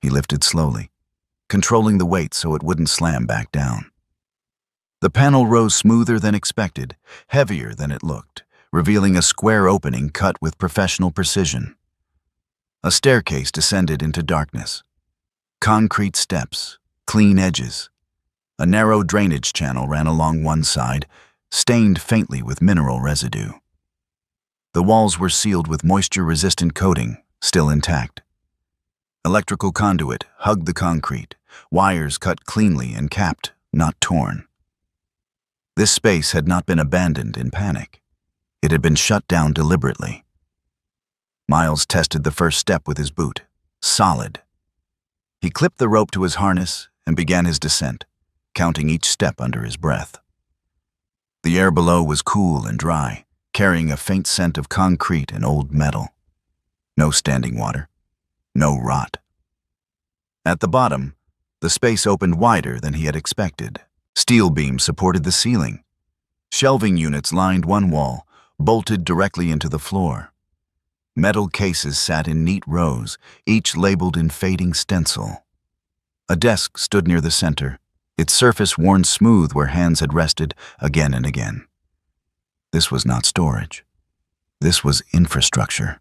He lifted slowly, controlling the weight so it wouldn't slam back down. The panel rose smoother than expected, heavier than it looked, revealing a square opening cut with professional precision. A staircase descended into darkness. Concrete steps, clean edges. A narrow drainage channel ran along one side, stained faintly with mineral residue. The walls were sealed with moisture-resistant coating, still intact. Electrical conduit hugged the concrete, wires cut cleanly and capped, not torn. This space had not been abandoned in panic. It had been shut down deliberately. Miles tested the first step with his boot. Solid. He clipped the rope to his harness and began his descent, counting each step under his breath. The air below was cool and dry, carrying a faint scent of concrete and old metal. No standing water. No rot. At the bottom, the space opened wider than he had expected. Steel beams supported the ceiling. Shelving units lined one wall, bolted directly into the floor. Metal cases sat in neat rows, each labeled in fading stencil. A desk stood near the center, its surface worn smooth where hands had rested again and again. This was not storage. This was infrastructure.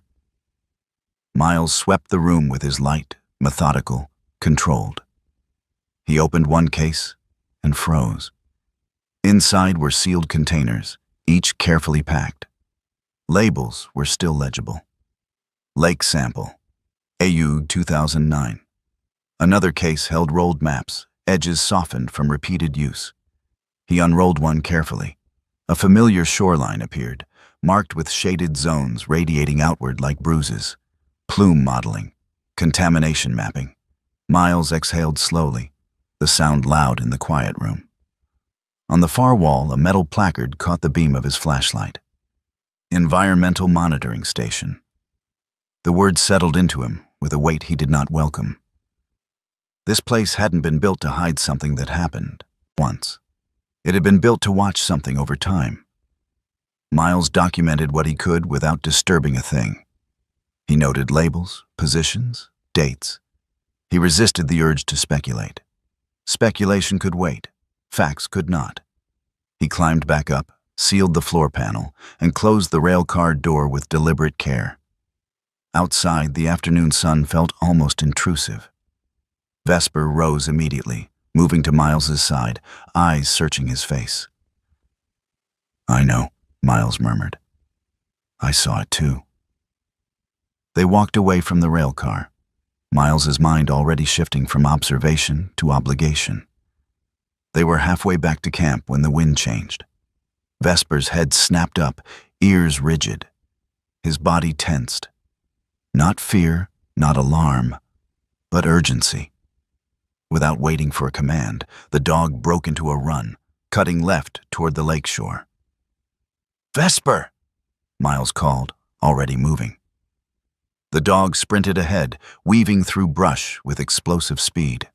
Miles swept the room with his light, methodical, controlled. He opened one case and froze. Inside were sealed containers, each carefully packed. Labels were still legible. Lake sample, AU 2009. Another case held rolled maps, edges softened from repeated use. He unrolled one carefully. A familiar shoreline appeared, marked with shaded zones radiating outward like bruises. Plume modeling, contamination mapping. Miles exhaled slowly, the sound loud in the quiet room. On the far wall, a metal placard caught the beam of his flashlight. Environmental Monitoring Station. The word settled into him with a weight he did not welcome. This place hadn't been built to hide something that happened once. It had been built to watch something over time. Miles documented what he could without disturbing a thing. He noted labels, positions, dates. He resisted the urge to speculate. Speculation could wait. Facts could not. He climbed back up, sealed the floor panel, and closed the railcar door with deliberate care. Outside, the afternoon sun felt almost intrusive. Vesper rose immediately, moving to Miles's side, eyes searching his face. "I know," Miles murmured. "I saw it too." They walked away from the railcar, Miles's mind already shifting from observation to obligation. They were halfway back to camp when the wind changed. Vesper's head snapped up, ears rigid. His body tensed. Not fear, not alarm, but urgency. Without waiting for a command, the dog broke into a run, cutting left toward the lakeshore. "Vesper!" Miles called, already moving. The dog sprinted ahead, weaving through brush with explosive speed.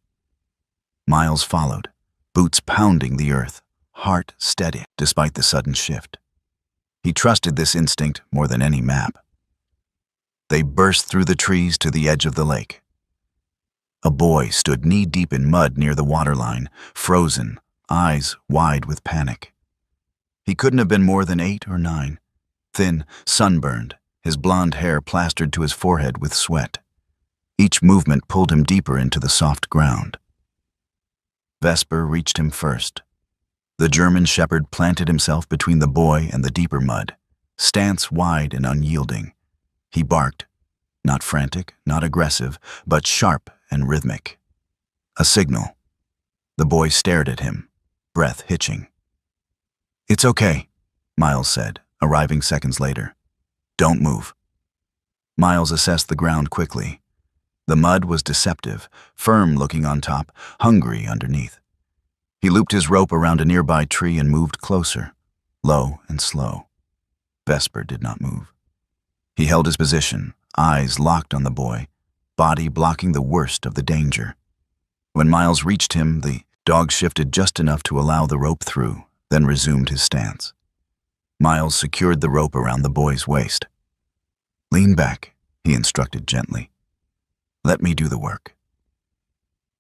Miles followed, boots pounding the earth, heart steady despite the sudden shift. He trusted this instinct more than any map. They burst through the trees to the edge of the lake. A boy stood knee-deep in mud near the waterline, frozen, eyes wide with panic. He couldn't have been more than 8 or 9, thin, sunburned, his blonde hair plastered to his forehead with sweat. Each movement pulled him deeper into the soft ground. Vesper reached him first. The German shepherd planted himself between the boy and the deeper mud, stance wide and unyielding. He barked, not frantic, not aggressive, but sharp and rhythmic. A signal. The boy stared at him, breath hitching. "It's okay," Miles said, arriving seconds later. "Don't move." Miles assessed the ground quickly. The mud was deceptive, firm looking on top, hungry underneath. He looped his rope around a nearby tree and moved closer, low and slow. Vesper did not move. He held his position, eyes locked on the boy, body blocking the worst of the danger. When Miles reached him, the dog shifted just enough to allow the rope through, then resumed his stance. Miles secured the rope around the boy's waist. "Lean back," he instructed gently. "Let me do the work."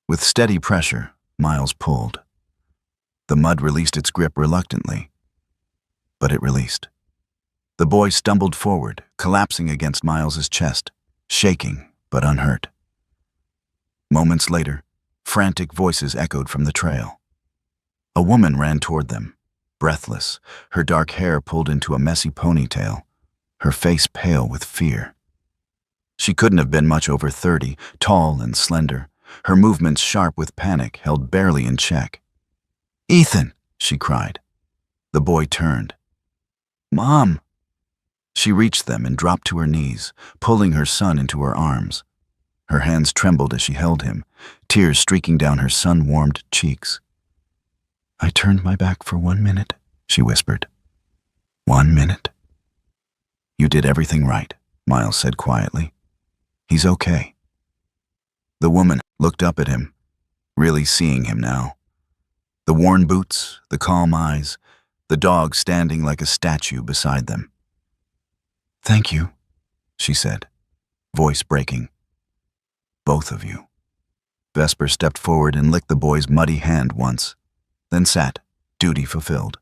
With steady pressure, Miles pulled. The mud released its grip reluctantly, but it released. The boy stumbled forward, collapsing against Miles's chest, shaking but unhurt. Moments later, frantic voices echoed from the trail. A woman ran toward them, breathless, her dark hair pulled into a messy ponytail, her face pale with fear. She couldn't have been much over 30, tall and slender, her movements sharp with panic, held barely in check. "Ethan!" she cried. The boy turned. "Mom!" She reached them and dropped to her knees, pulling her son into her arms. Her hands trembled as she held him, tears streaking down her sun-warmed cheeks. "I turned my back for 1 minute," she whispered. 1 minute. "You did everything right," Miles said quietly. "He's okay." The woman looked up at him, really seeing him now. The worn boots, the calm eyes, the dog standing like a statue beside them. "Thank you," she said, voice breaking. "Both of you." Vesper stepped forward and licked the boy's muddy hand once, then sat, duty fulfilled.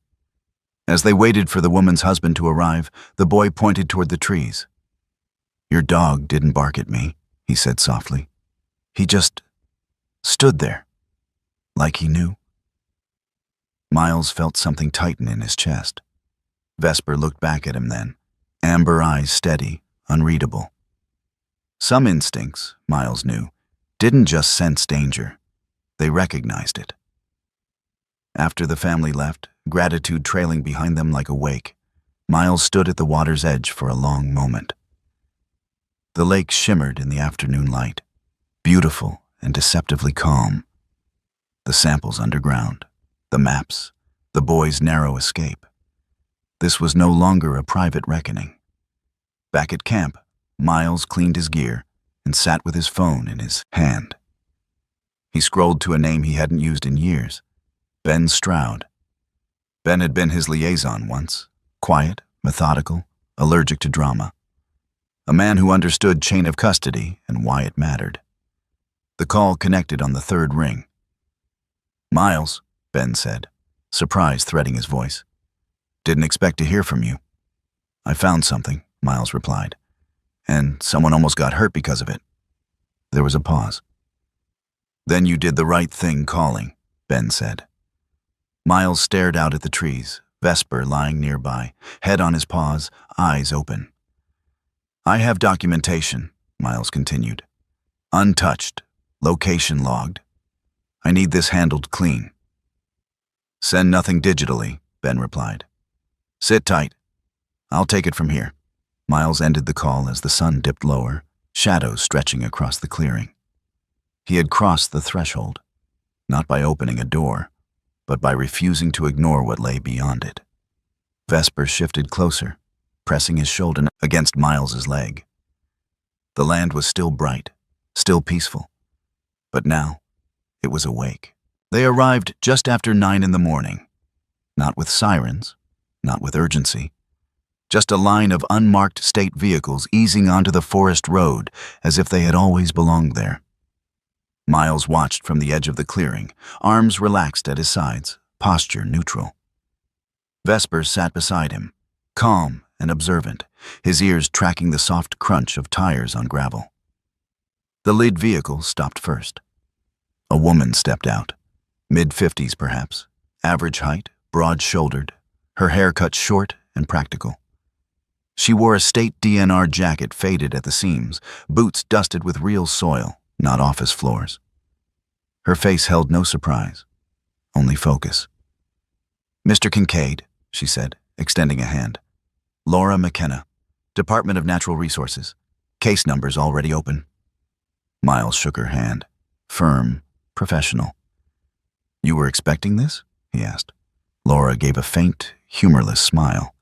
As they waited for the woman's husband to arrive, the boy pointed toward the trees. "Your dog didn't bark at me," he said softly. "He just stood there, like he knew." Miles felt something tighten in his chest. Vesper looked back at him then, amber eyes steady, unreadable. Some instincts, Miles knew, didn't just sense danger. They recognized it. After the family left, gratitude trailing behind them like a wake, Miles stood at the water's edge for a long moment. The lake shimmered in the afternoon light, beautiful and deceptively calm. The samples underground, the maps, the boy's narrow escape. This was no longer a private reckoning. Back at camp, Miles cleaned his gear and sat with his phone in his hand. He scrolled to a name he hadn't used in years, Ben Stroud. Ben had been his liaison once, quiet, methodical, allergic to drama. A man who understood chain of custody and why it mattered. The call connected on the third ring. "Miles," Ben said, surprise threading his voice. "Didn't expect to hear from you." "I found something," Miles replied, "and someone almost got hurt because of it." There was a pause. "Then you did the right thing calling," Ben said. Miles stared out at the trees, Vesper lying nearby, head on his paws, eyes open. "I have documentation," Miles continued. "Untouched, location logged. I need this handled clean." "Send nothing digitally," Ben replied. "Sit tight. I'll take it from here." Miles ended the call as the sun dipped lower, shadows stretching across the clearing. He had crossed the threshold, not by opening a door, but by refusing to ignore what lay beyond it. Vesper shifted closer, pressing his shoulder against Miles's leg. The land was still bright, still peaceful, but now it was awake. They arrived just after 9 in the morning, not with sirens, not with urgency, just a line of unmarked state vehicles easing onto the forest road as if they had always belonged there. Miles watched from the edge of the clearing, arms relaxed at his sides, posture neutral. Vesper sat beside him, calm and observant, his ears tracking the soft crunch of tires on gravel. The lead vehicle stopped first. A woman stepped out, mid-50s perhaps, average height, broad-shouldered, her hair cut short and practical. She wore a state DNR jacket faded at the seams, boots dusted with real soil, not office floors. Her face held no surprise, only focus. "Mr. Kincaid," she said, extending a hand. "Laura McKenna, Department of Natural Resources. Case numbers already open." Miles shook her hand, firm, professional. "You were expecting this?" he asked. Laura gave a faint, humorless smile.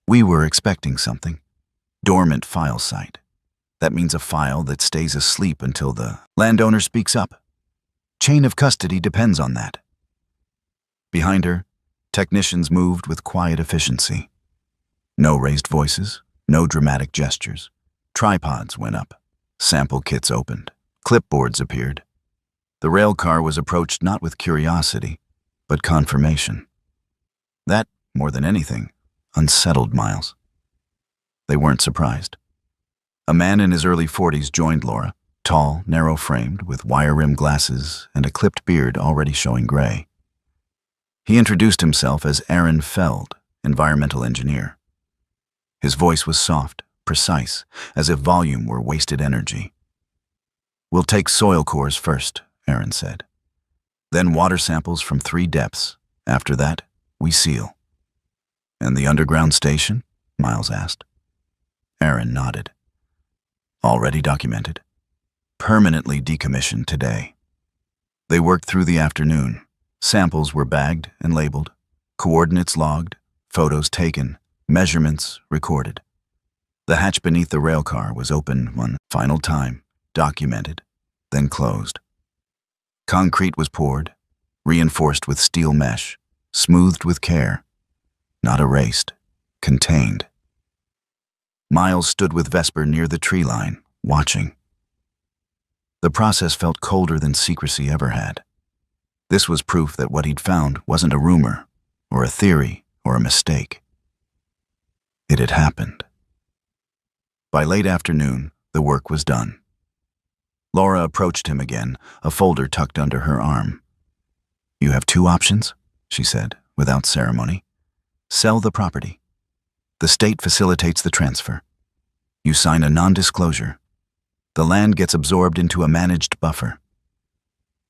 "We were expecting something. Dormant file site. That means a file that stays asleep until the landowner speaks up. Chain of custody depends on that." Behind her, technicians moved with quiet efficiency. No raised voices, no dramatic gestures. Tripods went up. Sample kits opened. Clipboards appeared. The railcar was approached not with curiosity, but confirmation. That, more than anything, unsettled Miles. They weren't surprised. A man in his early 40s joined Laura, tall, narrow-framed, with wire-rimmed glasses and a clipped beard already showing gray. He introduced himself as Aaron Feld, environmental engineer. His voice was soft, precise, as if volume were wasted energy. "We'll take soil cores first," Aaron said. "Then water samples from 3 depths. After that, we seal." "And the underground station?" Miles asked. Aaron nodded. "Already documented. Permanently decommissioned today." They worked through the afternoon. Samples were bagged and labeled, coordinates logged, photos taken, measurements recorded. The hatch beneath the railcar was opened one final time, documented, then closed. Concrete was poured, reinforced with steel mesh, smoothed with care, not erased, contained. Miles stood with Vesper near the tree line, watching. The process felt colder than secrecy ever had. This was proof that what he'd found wasn't a rumor, or a theory, or a mistake. It had happened. By late afternoon, the work was done. Laura approached him again, a folder tucked under her arm. "You have two options," she said, without ceremony. "Sell the property. The state facilitates the transfer. You sign a non-disclosure. The land gets absorbed into a managed buffer.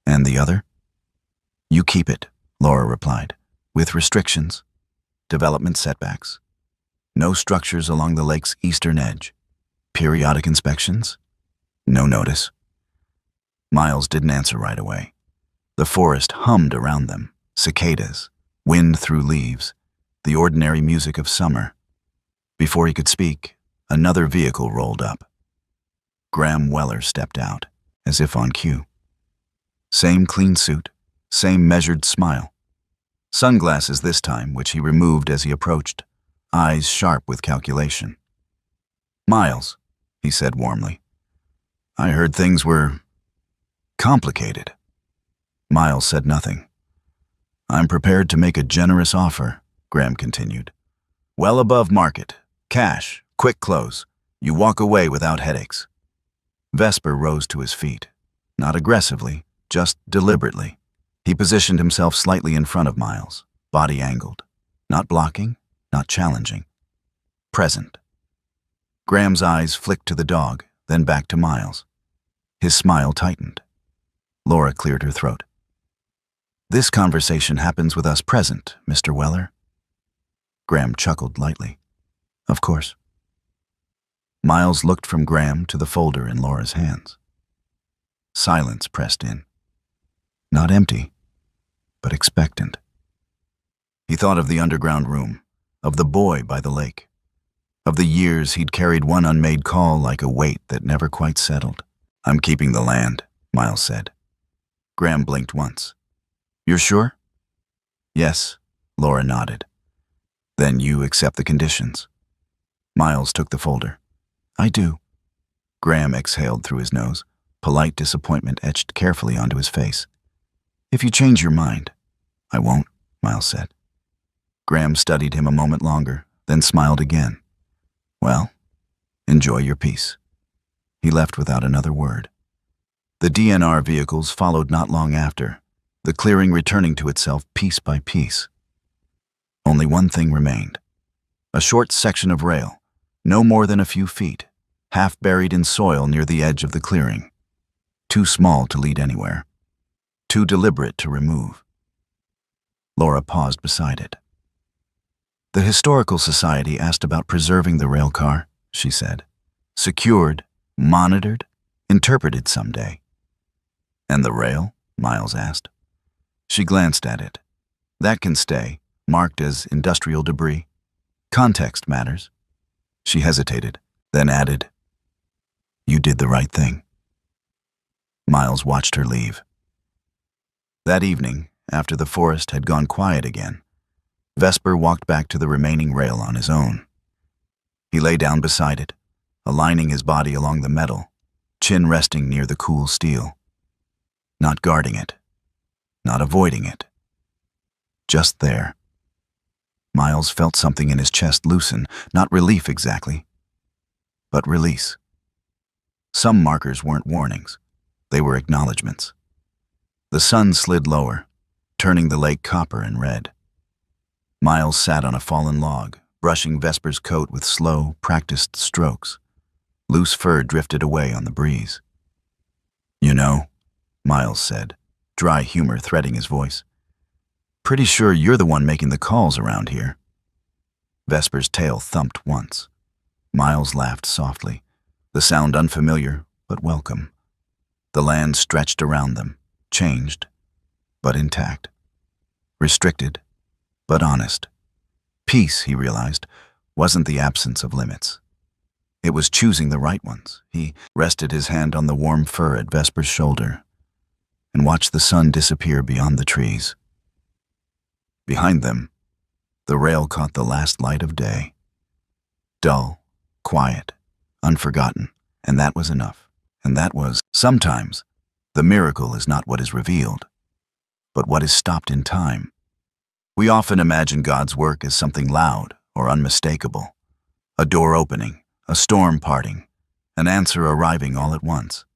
And the other? You keep it," Laura replied, "with restrictions, development setbacks, no structures along the lake's eastern edge, periodic inspections, no notice." Miles didn't answer right away. The forest hummed around them, cicadas, wind through leaves, the ordinary music of summer. Before he could speak, another vehicle rolled up. Graham Weller stepped out, as if on cue. Same clean suit, same measured smile. Sunglasses this time, which he removed as he approached, eyes sharp with calculation. "Miles," he said warmly, "I heard things were complicated." Miles said nothing. "I'm prepared to make a generous offer," Graham continued. "Well above market, cash, quick close. You walk away without headaches." Vesper rose to his feet, not aggressively, just deliberately. He positioned himself slightly in front of Miles, body angled, not blocking, not challenging. Present. Graham's eyes flicked to the dog, then back to Miles. His smile tightened. Laura cleared her throat. "This conversation happens with us present, Mr. Weller." Graham chuckled lightly. "Of course." Miles looked from Graham to the folder in Laura's hands. Silence pressed in. Not empty, but expectant. He thought of the underground room, of the boy by the lake, of the years he'd carried one unmade call like a weight that never quite settled. "I'm keeping the land," Miles said. Graham blinked once. "You're sure?" "Yes," Laura nodded. "Then you accept the conditions." Miles took the folder. "I do." Graham exhaled through his nose, polite disappointment etched carefully onto his face. "If you change your mind." "I won't," Miles said. Graham studied him a moment longer, then smiled again. "Well, enjoy your peace." He left without another word. The DNR vehicles followed not long after, the clearing returning to itself piece by piece. Only one thing remained. A short section of rail, no more than a few feet, half buried in soil near the edge of the clearing. Too small to lead anywhere. Too deliberate to remove. Laura paused beside it. "The Historical Society asked about preserving the railcar," she said. "Secured, monitored, interpreted someday." "And the rail?" Miles asked. She glanced at it. "That can stay, marked as industrial debris. Context matters." She hesitated, then added, "You did the right thing." Miles watched her leave. That evening, after the forest had gone quiet again, Vesper walked back to the remaining rail on his own. He lay down beside it, aligning his body along the metal, chin resting near the cool steel. Not guarding it, not avoiding it. Just there. Miles felt something in his chest loosen, not relief exactly, but release. Some markers weren't warnings, they were acknowledgments. The sun slid lower, turning the lake copper and red. Miles sat on a fallen log, brushing Vesper's coat with slow, practiced strokes. Loose fur drifted away on the breeze. "You know," Miles said, dry humor threading his voice, "pretty sure you're the one making the calls around here." Vesper's tail thumped once. Miles laughed softly, the sound unfamiliar but welcome. The land stretched around them, changed, but intact. Restricted, but honest. Peace, he realized, wasn't the absence of limits. It was choosing the right ones. He rested his hand on the warm fur at Vesper's shoulder and watched the sun disappear beyond the trees. Behind them, the rail caught the last light of day. Dull, quiet, unforgotten, and that was enough. And that was, sometimes, the miracle is not what is revealed, but what is stopped in time. We often imagine God's work as something loud or unmistakable, a door opening, a storm parting, an answer arriving all at once.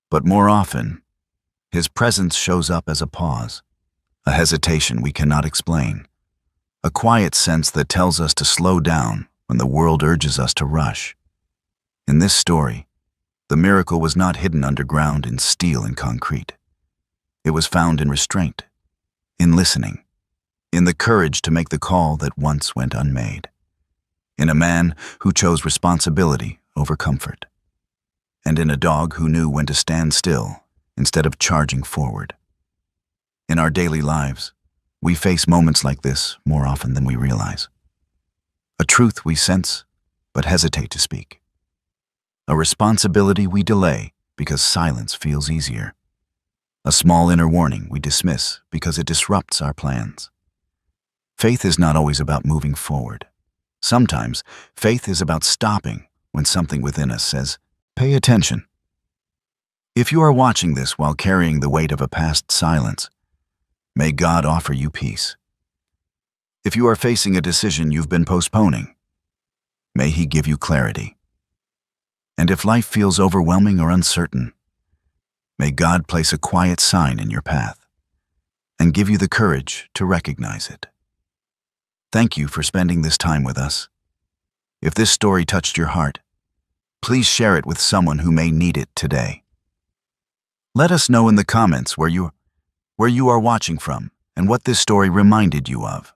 But more often, His presence shows up as a pause, a hesitation we cannot explain, a quiet sense that tells us to slow down when the world urges us to rush. In this story, the miracle was not hidden underground in steel and concrete. It was found in restraint, in listening, in the courage to make the call that once went unmade, in a man who chose responsibility over comfort, and in a dog who knew when to stand still instead of charging forward. In our daily lives, we face moments like this more often than we realize. A truth we sense but hesitate to speak. A responsibility we delay because silence feels easier. A small inner warning we dismiss because it disrupts our plans. Faith is not always about moving forward. Sometimes, faith is about stopping when something within us says, "Pay attention." If you are watching this while carrying the weight of a past silence, may God offer you peace. If you are facing a decision you've been postponing, may He give you clarity. And if life feels overwhelming or uncertain, may God place a quiet sign in your path and give you the courage to recognize it. Thank you for spending this time with us. If this story touched your heart, please share it with someone who may need it today. Let us know in the comments where you are watching from and what this story reminded you of.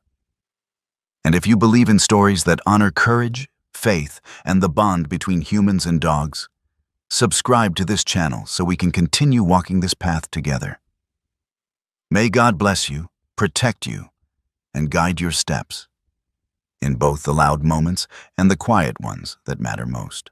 And if you believe in stories that honor courage, faith, and the bond between humans and dogs, subscribe to this channel so we can continue walking this path together. May God bless you, protect you, and guide your steps in both the loud moments and the quiet ones that matter most.